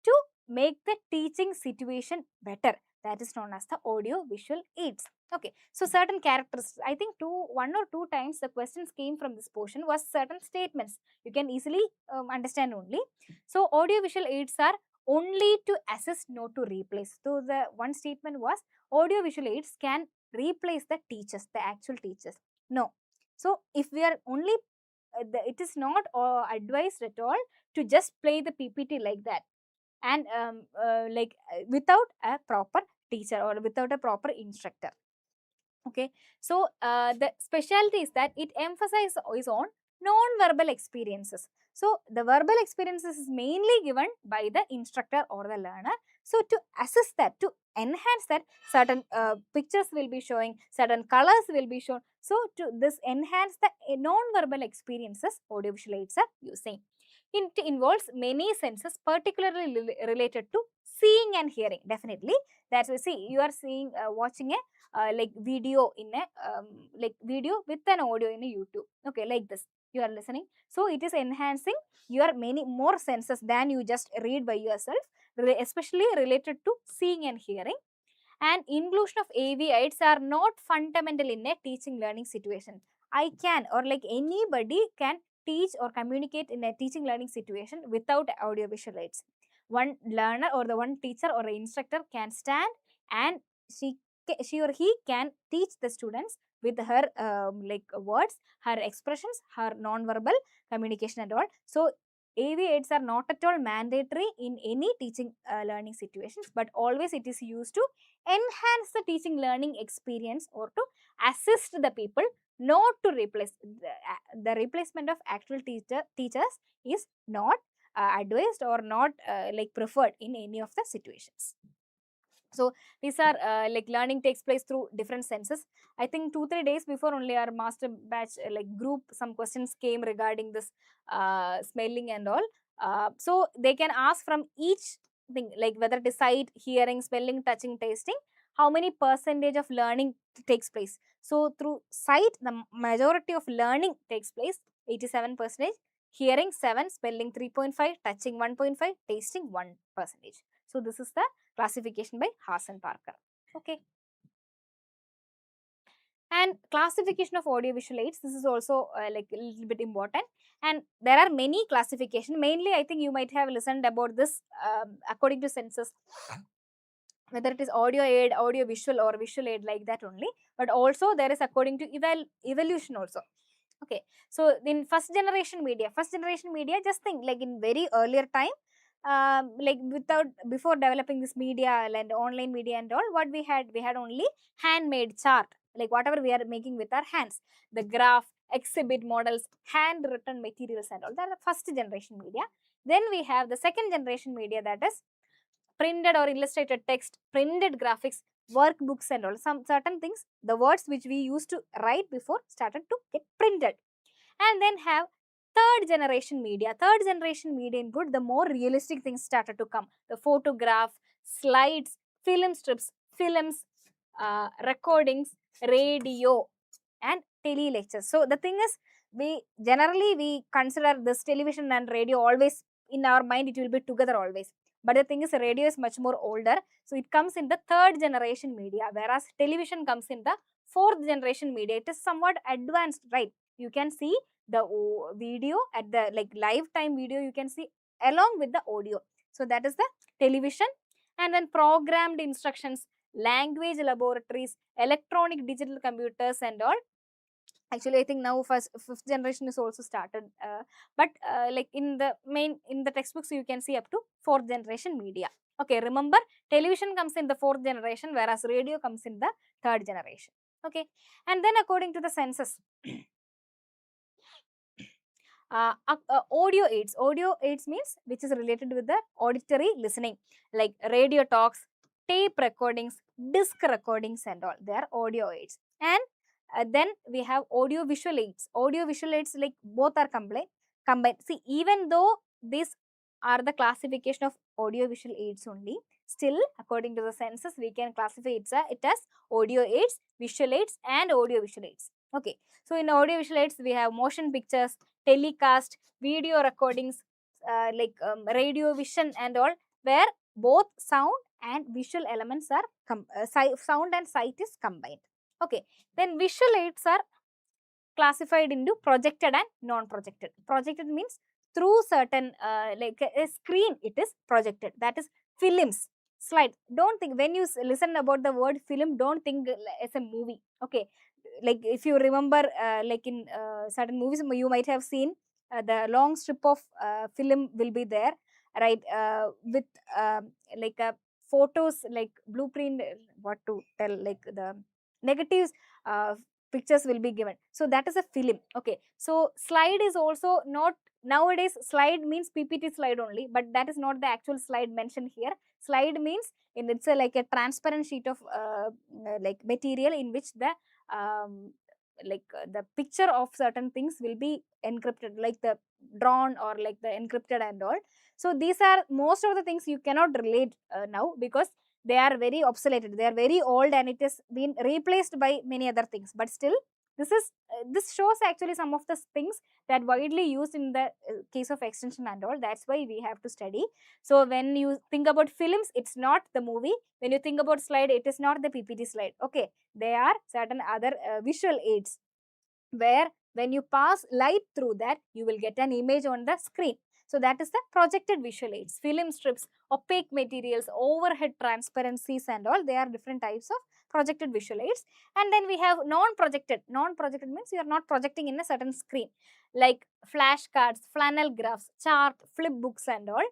to make the teaching situation better, that is known as the audio visual aids. Okay, so certain characters, I think one or two times the questions came from this portion was certain statements. You can easily understand only. So audiovisual aids are only to assist, not to replace. So the one statement was audiovisual aids can replace the teachers, the actual teachers. No. So if we are only, it is not advised at all to just play the PPT like that, and without a proper teacher or without a proper instructor. Okay, so the specialty is that it emphasizes is on non-verbal experiences. So the verbal experiences is mainly given by the instructor or the learner. So to assess that, to enhance that, certain pictures will be showing, certain colors will be shown. So to this enhance the non-verbal experiences, audiovisual aids are using. It involves many senses, particularly related to seeing and hearing. Definitely, that's why, see, you are seeing, watching a like video in a video with an audio in a YouTube. Okay, like this you are listening. So it is enhancing your many more senses than you just read by yourself, especially related to seeing and hearing. And inclusion of AV aids are not fundamental in a teaching learning situation. I can, or like anybody can teach or communicate in a teaching learning situation without audiovisual aids. One learner or the one teacher or instructor can stand, and she she or he can teach the students with her words, her expressions, her non-verbal communication and all. So AV aids are not at all mandatory in any teaching learning situations, but always it is used to enhance the teaching learning experience or to assist the people, not to replace. The replacement of actual teachers is not advised or not preferred in any of the situations. So these are learning takes place through different senses. I think 2-3 days before only our master batch group, some questions came regarding this smelling and all. So they can ask from each thing, like whether it is sight, hearing, smelling, touching, tasting, how many percentage of learning takes place. So through sight, the majority of learning takes place, 87%, hearing 7, spelling 3.5, touching 1.5, tasting 1%. So this is the classification by Haas and Parker. Okay. And classification of audiovisual aids, this is also a little bit important. And there are many classification. Mainly, I think you might have listened about this according to census, whether it is audio aid, audio visual, or visual aid, like that only. But also there is according to evolution also. Okay, so in first generation media, just think like in very earlier time, without, before developing this media and online media and all, what we had only handmade chart, like whatever we are making with our hands, the graph, exhibit models, handwritten materials and all. That are the first generation media. Then we have the second generation media, that is printed or illustrated text, printed graphics, workbooks and all. Some certain things, the words which we used to write before started to get printed. And then have third generation media. Third generation media include the more realistic things started to come. The photograph, slides, film strips, films, recordings, radio and tele lectures. So the thing is, we generally consider this television and radio always in our mind, it will be together always. But the thing is, radio is much more older. So it comes in the third generation media, whereas television comes in the fourth generation media. It is somewhat advanced, right? You can see the video at the live time video, you can see along with the audio. So that is the television. And then programmed instructions, language laboratories, electronic digital computers and all. Actually, I think now fifth generation is also started, but in the textbooks you can see up to fourth generation media. Okay, remember, television comes in the fourth generation, whereas radio comes in the third generation. Okay, and then according to the census, audio aids means which is related with the auditory listening, like radio talks, tape recordings, disc recordings and all, they are audio aids. And then we have audio visual aids. Audio visual aids, like both are combined. See, even though these are the classification of audio visual aids only, still according to the census we can classify it as audio aids, visual aids and audio visual aids. Okay, so in audio visual aids we have motion pictures, telecast, video recordings, radio vision and all, where both sound and visual elements are sound and sight is combined. Okay, then visual aids are classified into projected and non-projected. Projected means through certain like a screen it is projected, that is films, slide. Don't think when you listen about the word film, don't think as a movie. Okay, like if you remember like in certain movies you might have seen the long strip of film will be there, right, with like photos like blueprint, what to tell, like the negatives, uh, pictures will be given, so that is a film. Okay, so slide is also not, nowadays slide means PPT slide only, but that is not the actual slide mentioned here. Slide means it's a, like a transparent sheet of like material in which the the picture of certain things will be encrypted, like the drawn or like the encrypted and all. So these are most of the things you cannot relate now, because they are very obsoleted, they are very old, and it has been replaced by many other things. But still, this shows actually some of the things that widely used in the case of extension and all. That's why we have to study. So when you think about films, it's not the movie. When you think about slide, it is not the PPT slide. Okay, they are certain other visual aids, where when you pass light through that, you will get an image on the screen. So that is the projected visual aids. Film strips, opaque materials, overhead transparencies and all, they are different types of projected visual aids. And then we have non-projected. Non-projected means you are not projecting in a certain screen, like flashcards, flannel graphs, chart, flip books and all.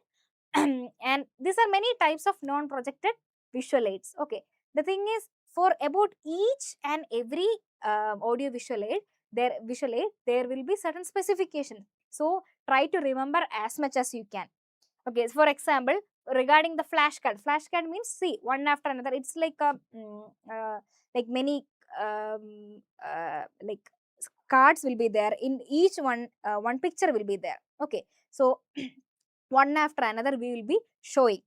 And these are many types of non-projected visual aids. Okay, the thing is, for about each and every audio visual aid, there will be certain specifications. So try to remember as much as you can. Okay, so for example, regarding the flashcard means, see, one after another, it's like a like many like cards will be there. In each one, one picture will be there. Okay, so one after another we will be showing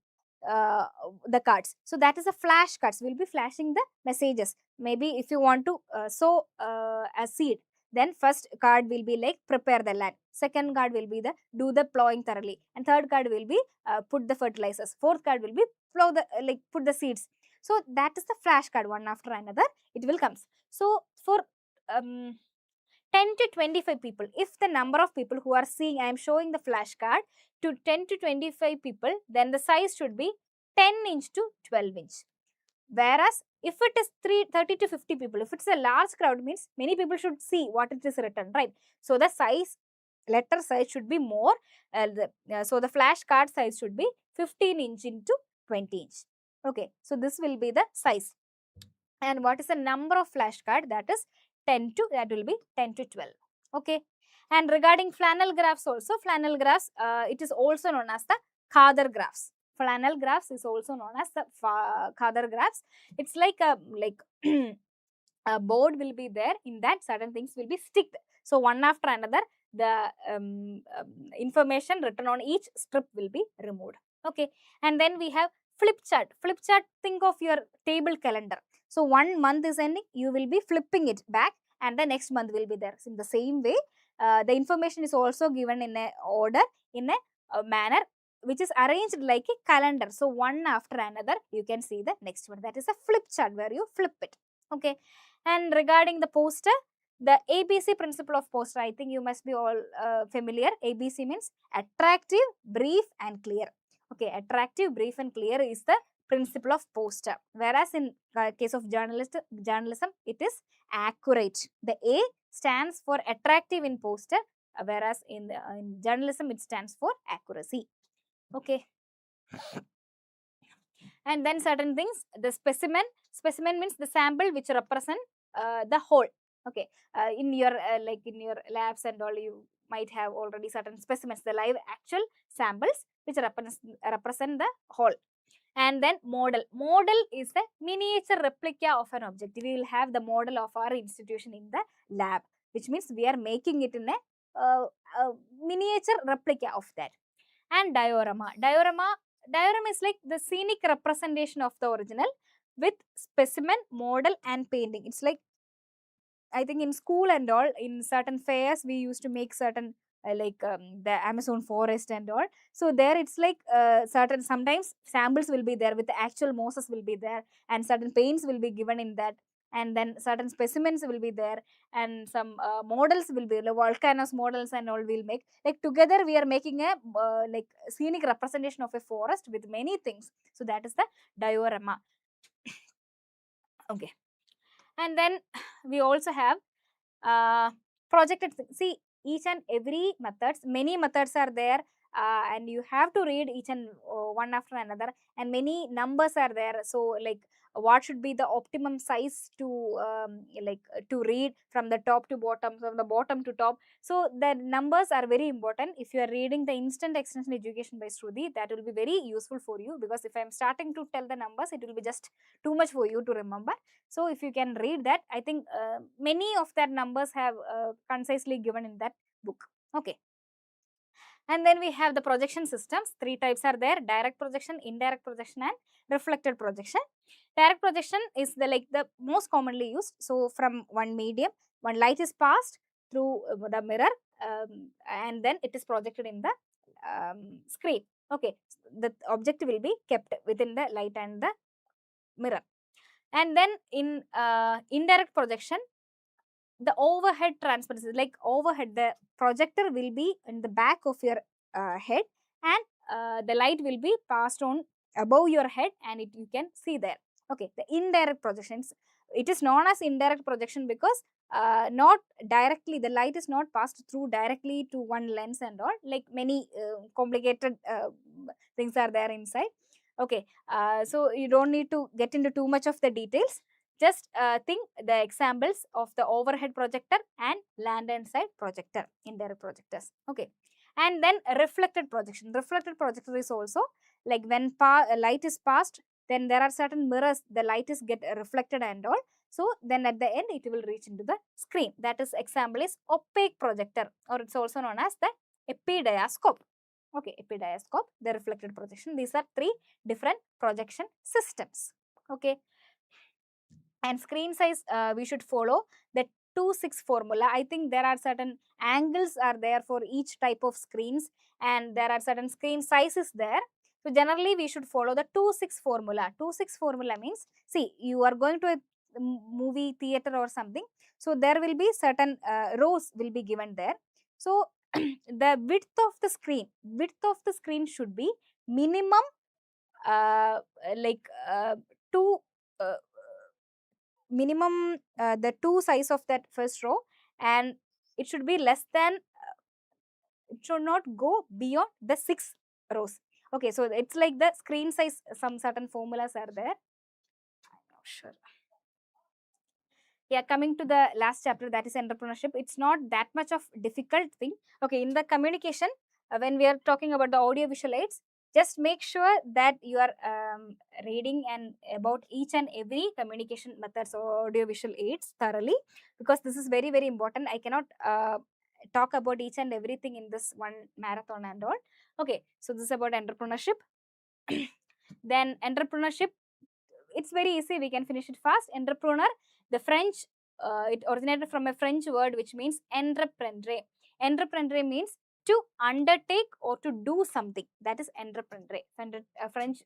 uh, the cards. So that is a flash cards, we'll be flashing the messages. Maybe if you want to sow a seed, then first card will be like prepare the land, second card will be the do the plowing thoroughly, and third card will be put the fertilizers, fourth card will be plow the like put the seeds. So that is the flash card, one after another it will comes. So for um, 10 to 25 people, if the number of people who are seeing, I am showing the flashcard to 10 to 25 people, then the size should be 10" to 12". Whereas if it is 30 to 50 people, if it's a large crowd, means many people should see what it is written, right? So the size, letter size should be more. So the flashcard size should be 15" into 20". Okay, so this will be the size. And what is the number of flashcard? That is 10 to, that will be 10 to 12. Okay, and regarding flannel graphs also, flannel graphs, it is also known as the Khader graphs. Flannel graphs is also known as the Khader graphs. It's like a a board will be there, in that certain things will be sticked. So one after another, the information written on each strip will be removed. Okay, and then we have flip chart. Flip chart, think of your table calendar. So one month is ending, you will be flipping it back, and the next month will be there. So in the same way, the information is also given in a order, in a manner which is arranged like a calendar. So one after another, you can see the next one. That is a flip chart, where you flip it. Okay, and regarding the poster, the ABC principle of poster, I think you must be all familiar. ABC means attractive, brief and clear. Okay, attractive, brief and clear is the principle of poster. Whereas in case of journalism, it is accurate. The A stands for attractive in poster, whereas in journalism, it stands for accuracy. Okay, and then certain things, the specimen means the sample which represent the whole. Okay, in your like in your labs and all, you might have already certain specimens, the live actual samples which represent the whole. And then model is the miniature replica of an object. We will have the model of our institution in the lab, which means we are making it in a miniature replica of that. And diorama is like the scenic representation of the original with specimen, model and painting. It's like, I think in school and all, in certain fairs, we used to make certain the Amazon forest and all. So there it's like certain, sometimes samples will be there with the actual Moses will be there, and certain paints will be given in that, and then certain specimens will be there, and some models will be, like volcanoes models and all will make, like together we are making a like scenic representation of a forest with many things. So that is the diorama. Okay, and then we also have projected see, each and every methods, many methods are there, and you have to read each and one after another, and many numbers are there. So like what should be the optimum size to to read from the top to bottom, from the bottom to top. So the numbers are very important. If you are reading the instant extension education by Shruti, that will be very useful for you, because if I am starting to tell the numbers, it will be just too much for you to remember. So if you can read that, I think many of that numbers have concisely given in that book. Okay. And then we have the projection systems. Three types are there: direct projection, indirect projection, and reflected projection. Direct projection is the most commonly used. So from one medium, one light is passed through the mirror, and then it is projected in the screen. Okay, the object will be kept within the light and the mirror. And then in indirect projection, the overhead transparency, like overhead, the projector will be in the back of your head, and the light will be passed on above your head, and you can see there. Okay, the indirect projections, it is known as indirect projection because not directly, the light is not passed through directly to one lens and all, like many complicated things are there inside. Okay, so you don't need to get into too much of the details. Just think the examples of the overhead projector and lantern side projector, indirect projectors. Okay, and then reflected projection. Reflected projector is also like when light is passed, then there are certain mirrors, the light is get reflected and all. So then at the end it will reach into the screen. That is example is opaque projector, or it's also known as the epidiascope. Okay, epidiascope, the reflected projection. These are three different projection systems. Okay, and screen size, we should follow the 2:6 formula. I think there are certain angles are there for each type of screens, and there are certain screen sizes there. So generally we should follow the 2:6 formula. 2:6 formula means, see, you are going to a movie theater or something, so there will be certain rows will be given there. So the width of the screen should be minimum uh, like uh, 2 uh, minimum the 2 size of that first row, and it should be less than, it should not go beyond the 6 rows. Okay, so it's like the screen size, some certain formulas are there. I'm not sure. Yeah, coming to the last chapter, that is entrepreneurship. It's not that much of difficult thing. Okay, in the communication, when we are talking about the audio visual aids, just make sure that you are reading and about each and every communication methods or audio visual aids thoroughly, because this is very very important. I cannot talk about each and everything in this one marathon and all. Okay, so this is about entrepreneurship. Then entrepreneurship, it's very easy, we can finish it fast. Entrepreneur, the French, it originated from a French word which means entreprendre. Entreprendre means to undertake or to do something. That is entreprendre. A French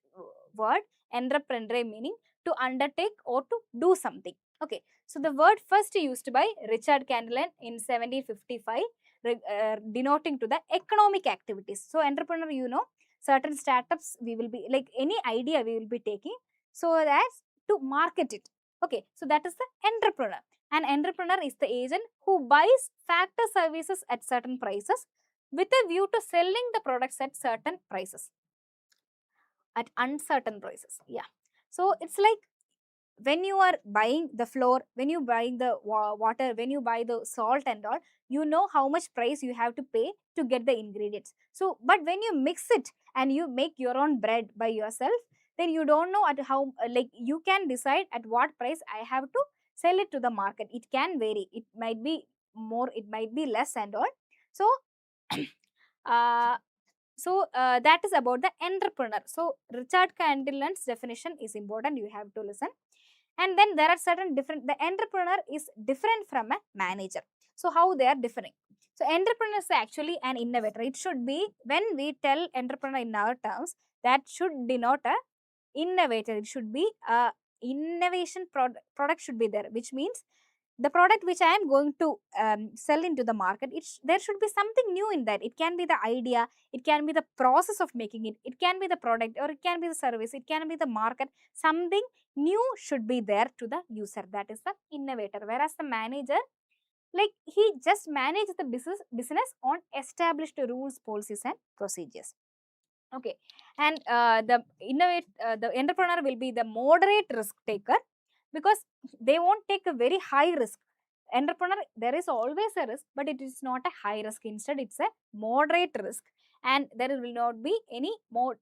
word, entreprendre, meaning to undertake or to do something. Okay, so the word first used by Richard Candlin in 1755, denoting to the economic activities. So entrepreneur, you know, certain startups we will be, like any idea we will be taking, so as to market it. Okay, so that is the entrepreneur. An entrepreneur is the agent who buys factor services at certain prices with a view to selling the products at certain prices, at uncertain prices. Yeah, so it's like when you are buying the flour, when you buying the water, when you buy the salt and all, you know how much price you have to pay to get the ingredients. So but when you mix it and you make your own bread by yourself, then you don't know at how like you can decide at what price I have to sell it to the market. It can vary, it might be more, it might be less and all. So uh, that is about the entrepreneur. So Richard Candeland's definition is important, you have to listen. And then there are certain different, the entrepreneur is different from a manager. So how they are differing? So entrepreneur is actually an innovator. It should be, when we tell entrepreneur in our terms, that should denote a innovator. It should be innovation product should be there, which means the product which I am going to sell into the market, there should be something new in that. It can be the idea, it can be the process of making it, it can be the product, or it can be the service, it can be the market. Something new should be there to the user. That is the innovator. Whereas the manager, like, he just manages the business on established rules, policies, and procedures. Okay, and the entrepreneur will be the moderate risk taker, because they won't take a very high risk. Entrepreneur, there is always a risk, but it is not a high risk. Instead, it's a moderate risk, and there will not be any more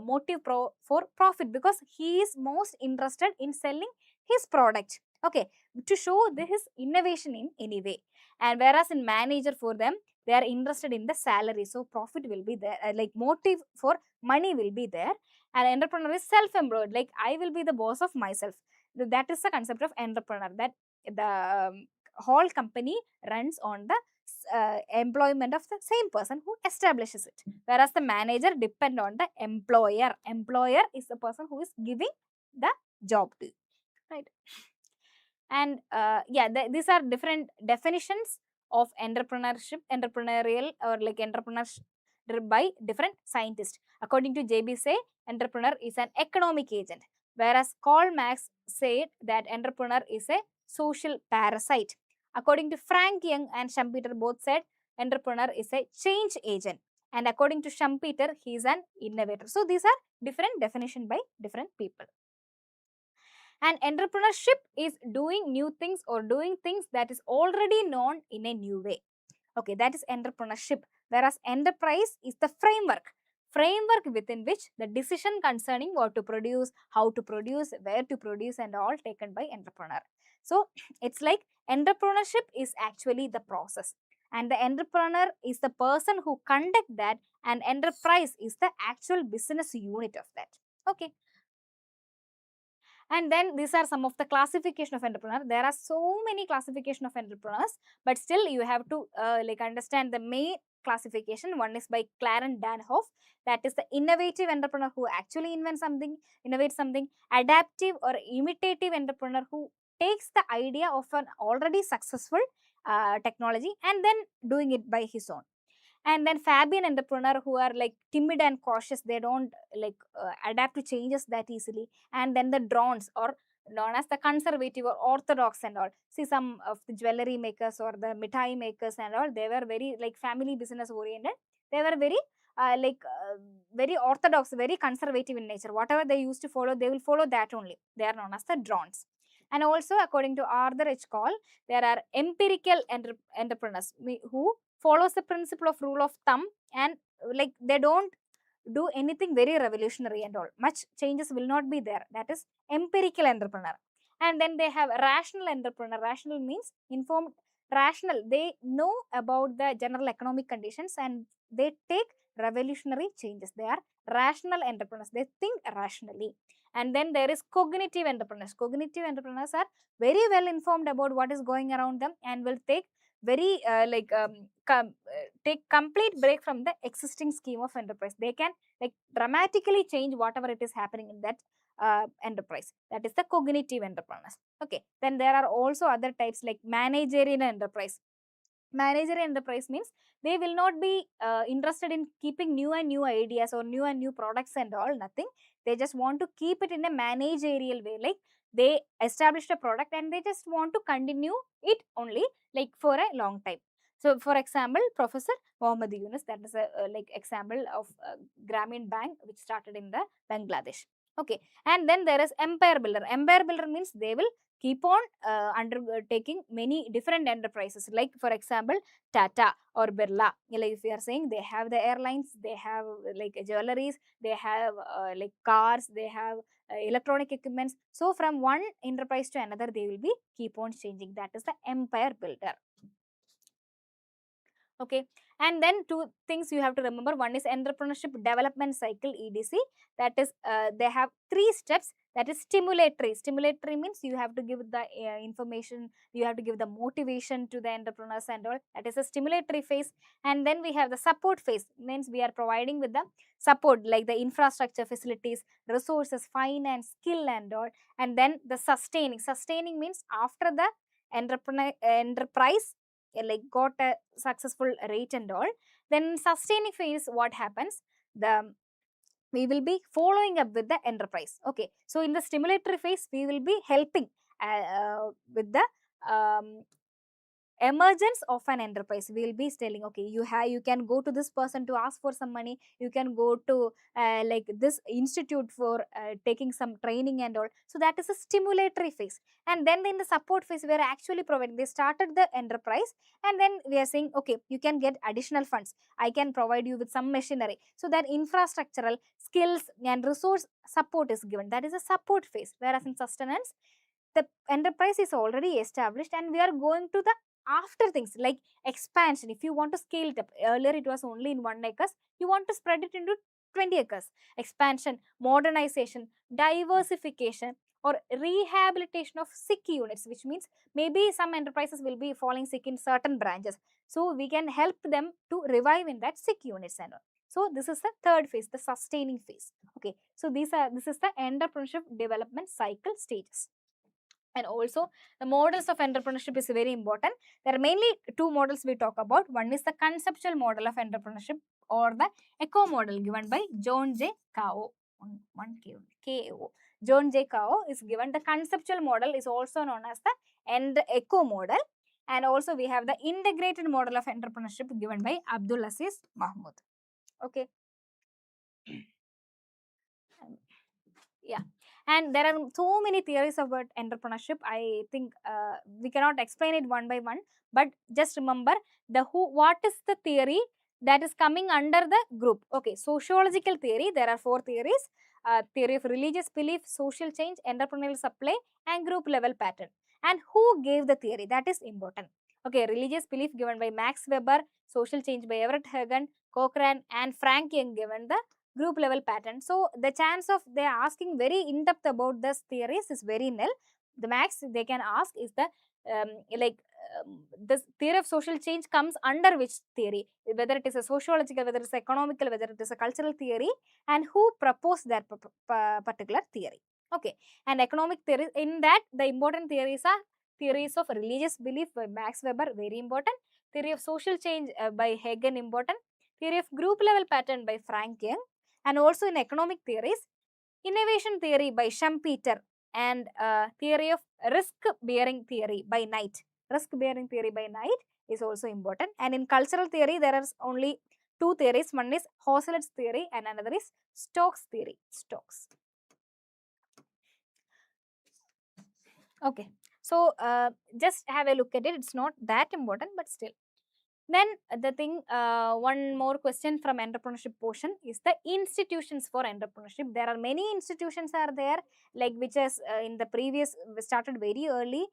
motive for profit, because he is most interested in selling his product. Okay, to show his innovation in any way. And whereas in manager, for them, they are interested in the salary, so profit will be there, like motive for money will be there. And entrepreneur is self-employed, like I will be the boss of myself. That is the concept of entrepreneur, that the whole company runs on the employment of the same person who establishes it. Whereas the manager depend on the employer is the person who is giving the job to you, right? And yeah, these are different definitions of entrepreneurial, or like entrepreneurship by different scientists. According to JB say, entrepreneur is an economic agent, whereas Karl Marx said that entrepreneur is a social parasite. According to Frank Young and Schumpeter, both said entrepreneur is a change agent, and according to Schumpeter, he is an innovator. So these are different definition by different people. And entrepreneurship is doing new things, or doing things that is already known in a new way. Okay, that is entrepreneurship. Whereas enterprise is the framework within which the decision concerning what to produce, how to produce, where to produce, and all taken by entrepreneur. So it's like entrepreneurship is actually the process, and the entrepreneur is the person who conduct that, and enterprise is the actual business unit of that. Okay. And then these are some of the classification of entrepreneur. There are so many classification of entrepreneurs, but still you have to like understand the main classification. One is by Clarence Danhoff, that is the innovative entrepreneur who actually innovates something. Adaptive or imitative entrepreneur who takes the idea of an already successful technology and then doing it by his own. And then Fabian entrepreneur who are like timid and cautious, they don't like adapt to changes that easily. And then the drones, or known as the conservative or orthodox and all. See, some of the jewelry makers or the mithai makers and all, they were very like family business oriented. They were very very orthodox, very conservative in nature. Whatever they used to follow, they will follow that only. They are known as the drones. And also, according to Arthur H. Cole, there are empirical entrepreneurs who follows the principle of rule of thumb, and like they don't do anything very revolutionary and all. Much changes will not be there. That is empirical entrepreneur. And then they have rational entrepreneur. Rational means informed, rational. They know about the general economic conditions and they take revolutionary changes. They are rational entrepreneurs. They think rationally. And then there is cognitive entrepreneurs. Cognitive entrepreneurs are very well informed about what is going around them and will take very take complete break from the existing scheme of enterprise. They can like dramatically change whatever it is happening in that enterprise. That is the cognitive entrepreneurs. Okay, then there are also other types like managerial enterprise. Managerial enterprise means they will not be interested in keeping new and new ideas or new and new products and all, nothing. They just want to keep it in a managerial way, like they established a product and they just want to continue it only like for a long time. So for example, Professor Mohammad Yunus, that is a like example of Grameen Bank which started in the Bangladesh. Okay, and then there is empire builder. Empire builder means they will keep on undertaking many different enterprises, like for example Tata or Birla. Like if we are saying, they have the airlines, they have like jewelries, they have like cars, they have electronic equipments. So from one enterprise to another, they will be keep on changing. That is the empire builder. Okay, And then two things you have to remember. One is entrepreneurship development cycle, EDC. That is, they have 3 steps. That is stimulatory. Stimulatory means you have to give the information, you have to give the motivation to the entrepreneurs and all. That is a stimulatory phase. And then we have the support phase, means we are providing with the support like the infrastructure, facilities, resources, finance, skill and all. And then the sustaining. Sustaining means after the enterprise like got a successful rate and all, then sustaining phase, what happens, the we will be following up with the enterprise. Okay, so in the stimulatory phase we will be helping with the emergence of an enterprise. We will be telling, okay, you can go to this person to ask for some money, you can go to like this institute for taking some training and all. So that is a stimulatory phase. And then in the support phase we are actually providing, they started the enterprise and then we are saying, okay, you can get additional funds, I can provide you with some machinery, so that infrastructural skills and resource support is given. That is a support phase. Whereas in sustenance, the enterprise is already established and we are going to the after things like expansion. If you want to scale it up, earlier it was only in 1 acres, you want to spread it into 20 acres. Expansion, modernization, diversification, or rehabilitation of sick units, which means maybe some enterprises will be falling sick in certain branches, so we can help them to revive in that sick units and all. So this is the third phase, the sustaining phase. Okay, so this is the entrepreneurship development cycle stages. And also the models of entrepreneurship is very important. There are mainly 2 models we talk about. One is the conceptual model of entrepreneurship, or the eco model given by John J. Kao. K-O. John J. Kao is given. The conceptual model is also known as the eco model. And also we have the integrated model of entrepreneurship given by Abdul Aziz Mahmood. Okay. Yeah, and there are so many theories about entrepreneurship. I think we cannot explain it one by one, but just remember what is the theory that is coming under the group. Okay, sociological theory, there are 4 theories. Theory of religious belief, social change, entrepreneurial supply, and group level pattern. And who gave the theory, that is important. Okay, religious belief given by Max Weber, social change by Everett Hagen, Cochrane, and Frank Young given the group level pattern. So the chance of they are asking very in depth about this theories is very nil. The max they can ask is the like this theory of social change comes under which theory, whether it is a sociological, whether it is economical, whether it is a cultural theory, and who proposed that particular theory. Okay, and economic theory, in that the important theories are theories of religious belief by Max Weber, very important. Theory of social change by Hagen, important. Theory of group level pattern by Frank Young. And also in economic theories, innovation theory by Schumpeter, and theory of risk bearing theory by Knight. Risk bearing theory by Knight is also important. And in cultural theory, there are only 2 theories. One is Hosselet's theory and another is Stokes theory. Stokes. Okay, so just have a look at it. It's not that important, but still. Then the thing, one more question from entrepreneurship portion is the institutions for entrepreneurship. There are many institutions are there, like which is in the previous, we started very early.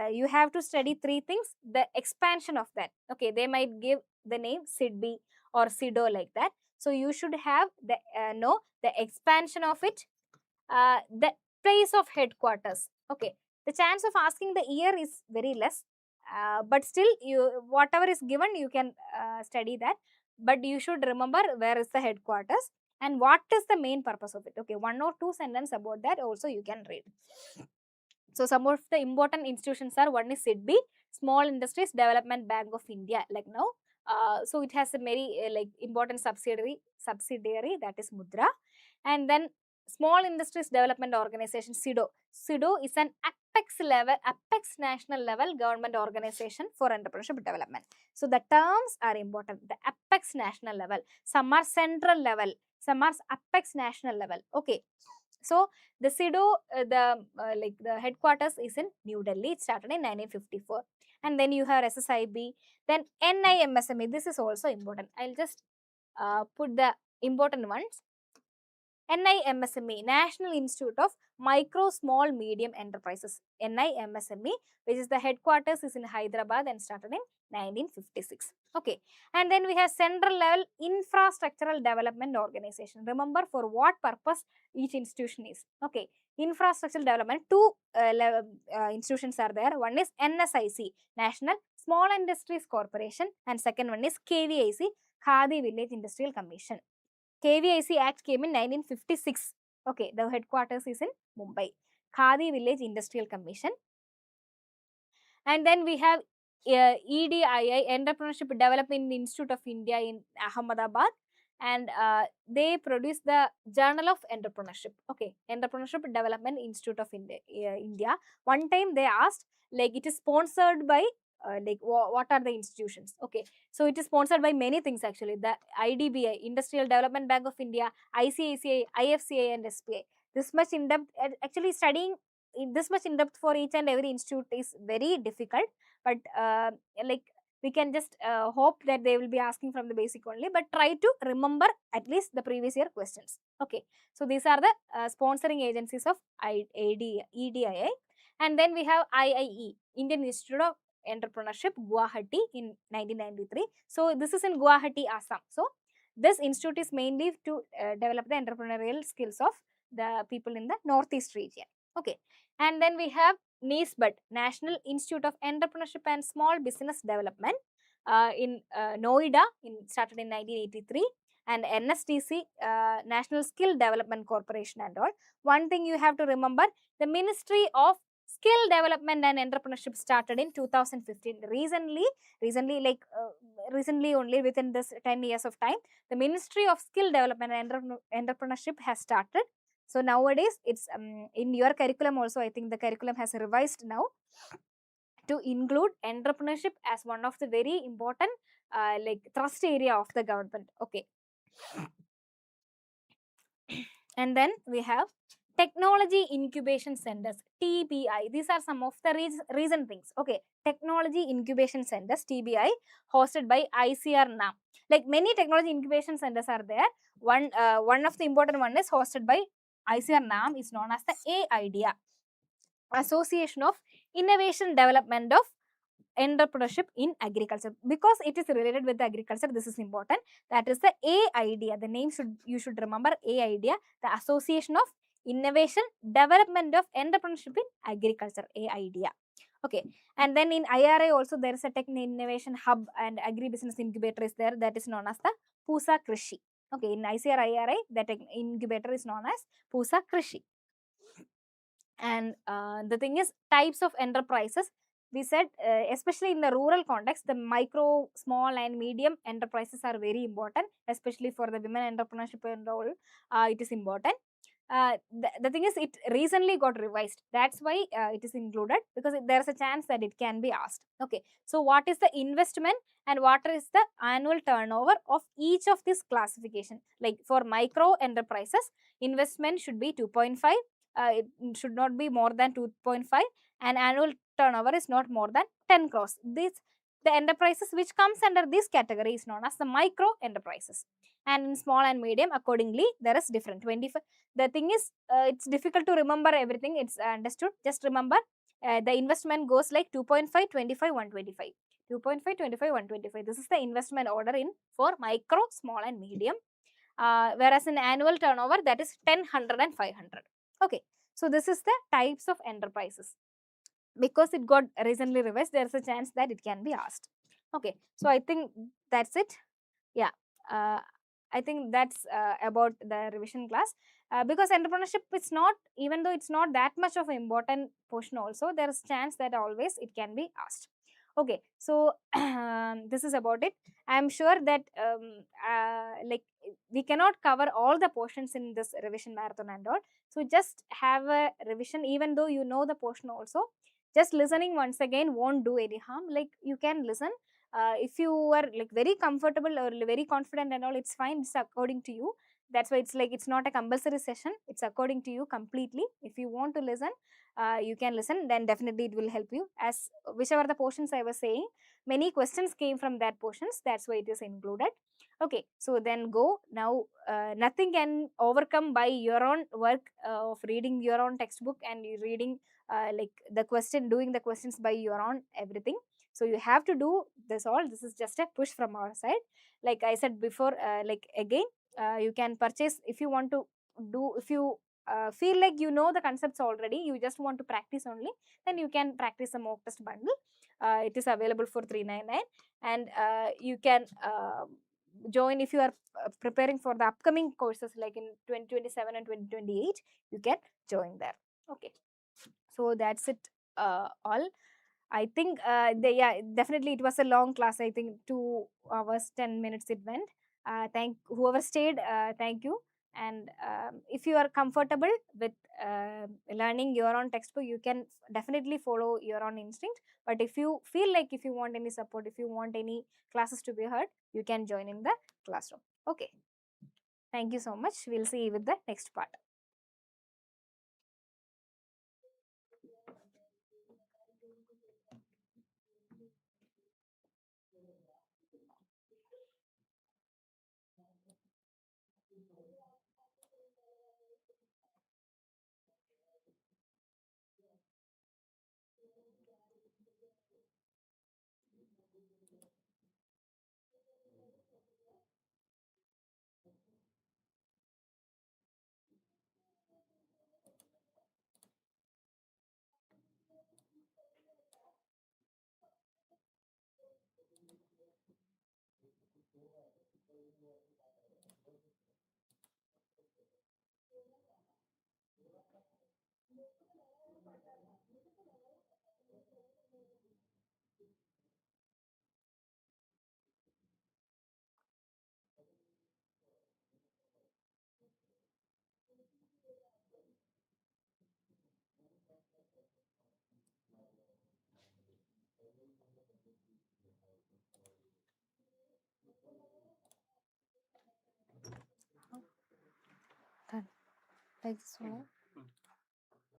You have to study 3 things, the expansion of that. Okay, they might give the name SIDBI or SIDO like that. So you should have the know the expansion of it, the place of headquarters. Okay, the chance of asking the year is very less, but still you whatever is given you can study that, but you should remember where is the headquarters and what is the main purpose of it. Okay, 1 or 2 sentences about that also you can read. So some of the important institutions are, one is SIDBI, Small Industries Development Bank of India, like now. So it has a very like important subsidiary that is Mudra. And then Small Industries Development Organization, SIDO. SIDO is an apex national level government organization for entrepreneurship development. So the terms are important. The apex national level, some are central level, some are apex national level. Okay. So the SIDO, like the headquarters is in New Delhi. It started in 1954. And then you have SSIB, then NIMSME. This is also important. I'll just put the important ones. NIMSME, National Institute of Micro, Small, Medium Enterprises. NIMSME, which is the headquarters is in Hyderabad and started in 1956. Okay. And then we have Central Level Infrastructural Development Organization. Remember for what purpose each institution is. Okay. Infrastructural development, two institutions are there. One is NSIC, National Small Industries Corporation, and second one is KVIC, Khadi Village Industrial Commission. KVIC Act came in 1956. Okay, the headquarters is in Mumbai. Khadi Village Industrial Commission. And then we have EDII, Entrepreneurship Development Institute of India in Ahmedabad. And they produce the Journal of Entrepreneurship. Okay, Entrepreneurship Development Institute of India. One time they asked, like, it is sponsored by what are the institutions? Okay, so it is sponsored by many things actually. The IDBI, Industrial Development Bank of India, ICICI, IFCI, and SBI. This much in depth, actually studying this much in depth for each and every institute is very difficult. But like, we can just hope that they will be asking from the basic only, but try to remember at least the previous year questions. Okay, so these are the sponsoring agencies of EDII. And then we have IIE, Indian Institute of Entrepreneurship, Guwahati in 1993. So this is in Guwahati, Assam. So this institute is mainly to develop the entrepreneurial skills of the people in the northeast region. Okay, and then we have NISBED, National Institute of Entrepreneurship and Small Business Development in Noida, started in 1983, and NSTC, National Skill Development Corporation and all. One thing you have to remember, the Ministry of Skill Development and Entrepreneurship started in 2015. Recently only within this 10 years of time, the Ministry of Skill Development and Entrepreneurship has started. So nowadays, it's in your curriculum also, I think the curriculum has revised now to include entrepreneurship as one of the very important like thrust area of the government. Okay. And then we have Technology Incubation Centers, TBI. These are some of the recent things. Okay, Technology Incubation Centers, TBI, hosted by ICAR NAM. Like many technology incubation centers are there. One of the important one is hosted by ICAR NAM, is known as the AIDEA, Association of Innovation Development of Entrepreneurship in Agriculture. Because it is related with the agriculture, this is important. That is the AIDEA. The name you should remember, AIDEA, the Association of Innovation Development of Entrepreneurship in Agriculture, AIDEA. Okay, and then in IRA also there is a Tech Innovation Hub and Agribusiness Incubator is there, that is known as the Pusa Krishi. Okay, in ICAR IRA, the tech incubator is known as Pusa Krishi. And the thing is, types of enterprises, we said especially in the rural context, the micro, small and medium enterprises are very important, especially for the women entrepreneurship and all. It is important. The thing is, it recently got revised. That's why it is included, because there's a chance that it can be asked. Okay, so what is the investment and what is the annual turnover of each of this classification? Like for micro enterprises, investment should be 2.5. It should not be more than 2.5, and annual turnover is not more than 10 crores. The enterprises which comes under this category is known as the micro enterprises. And in small and medium, accordingly, there is different 25. The thing is, it's difficult to remember everything. It's understood. Just remember, the investment goes like 2.5, 25, 125. 2.5, 25, 125. This is the investment order in for micro, small and medium. Whereas in annual turnover, that is 10, 100 and 500. Okay, so this is the types of enterprises. Because it got recently revised, there is a chance that it can be asked. Okay, so I think that's it. Yeah, I think that's about the revision class. Because entrepreneurship, it's not, even though it's not that much of an important portion also, there is chance that always it can be asked. Okay, so this is about it. I am sure that like we cannot cover all the portions in this revision marathon and all. So just have a revision, even though you know the portion also. Just listening once again won't do any harm. Like you can listen. If you are like very comfortable or very confident and all, it's fine. It's according to you. That's why it's like it's not a compulsory session. It's according to you completely. If you want to listen, you can listen. Then definitely it will help you. As whichever the portions I was saying, many questions came from that portions, that's why it is included. Okay, so then go now. Nothing can overcome by your own work of reading your own textbook and you reading like the question, doing the questions by your own everything. So you have to do this all. This is just a push from our side. Like I said before, like again, you can purchase if you want to do, if you feel like you know the concepts already, you just want to practice only, then you can practice a mock test bundle. It is available for 399, and you can join if you are preparing for the upcoming courses like in 2027 and 2028, you can join there. Okay, so that's it all. I think yeah, definitely it was a long class. I think 2 hours 10 minutes it went. Thank whoever stayed. Thank you. And if you are comfortable with learning your own textbook, you can definitely follow your own instinct. But if you feel like if you want any support, if you want any classes to be heard, you can join in the classroom. Okay. Thank you so much. We'll see you with the next part. Done. Like this one.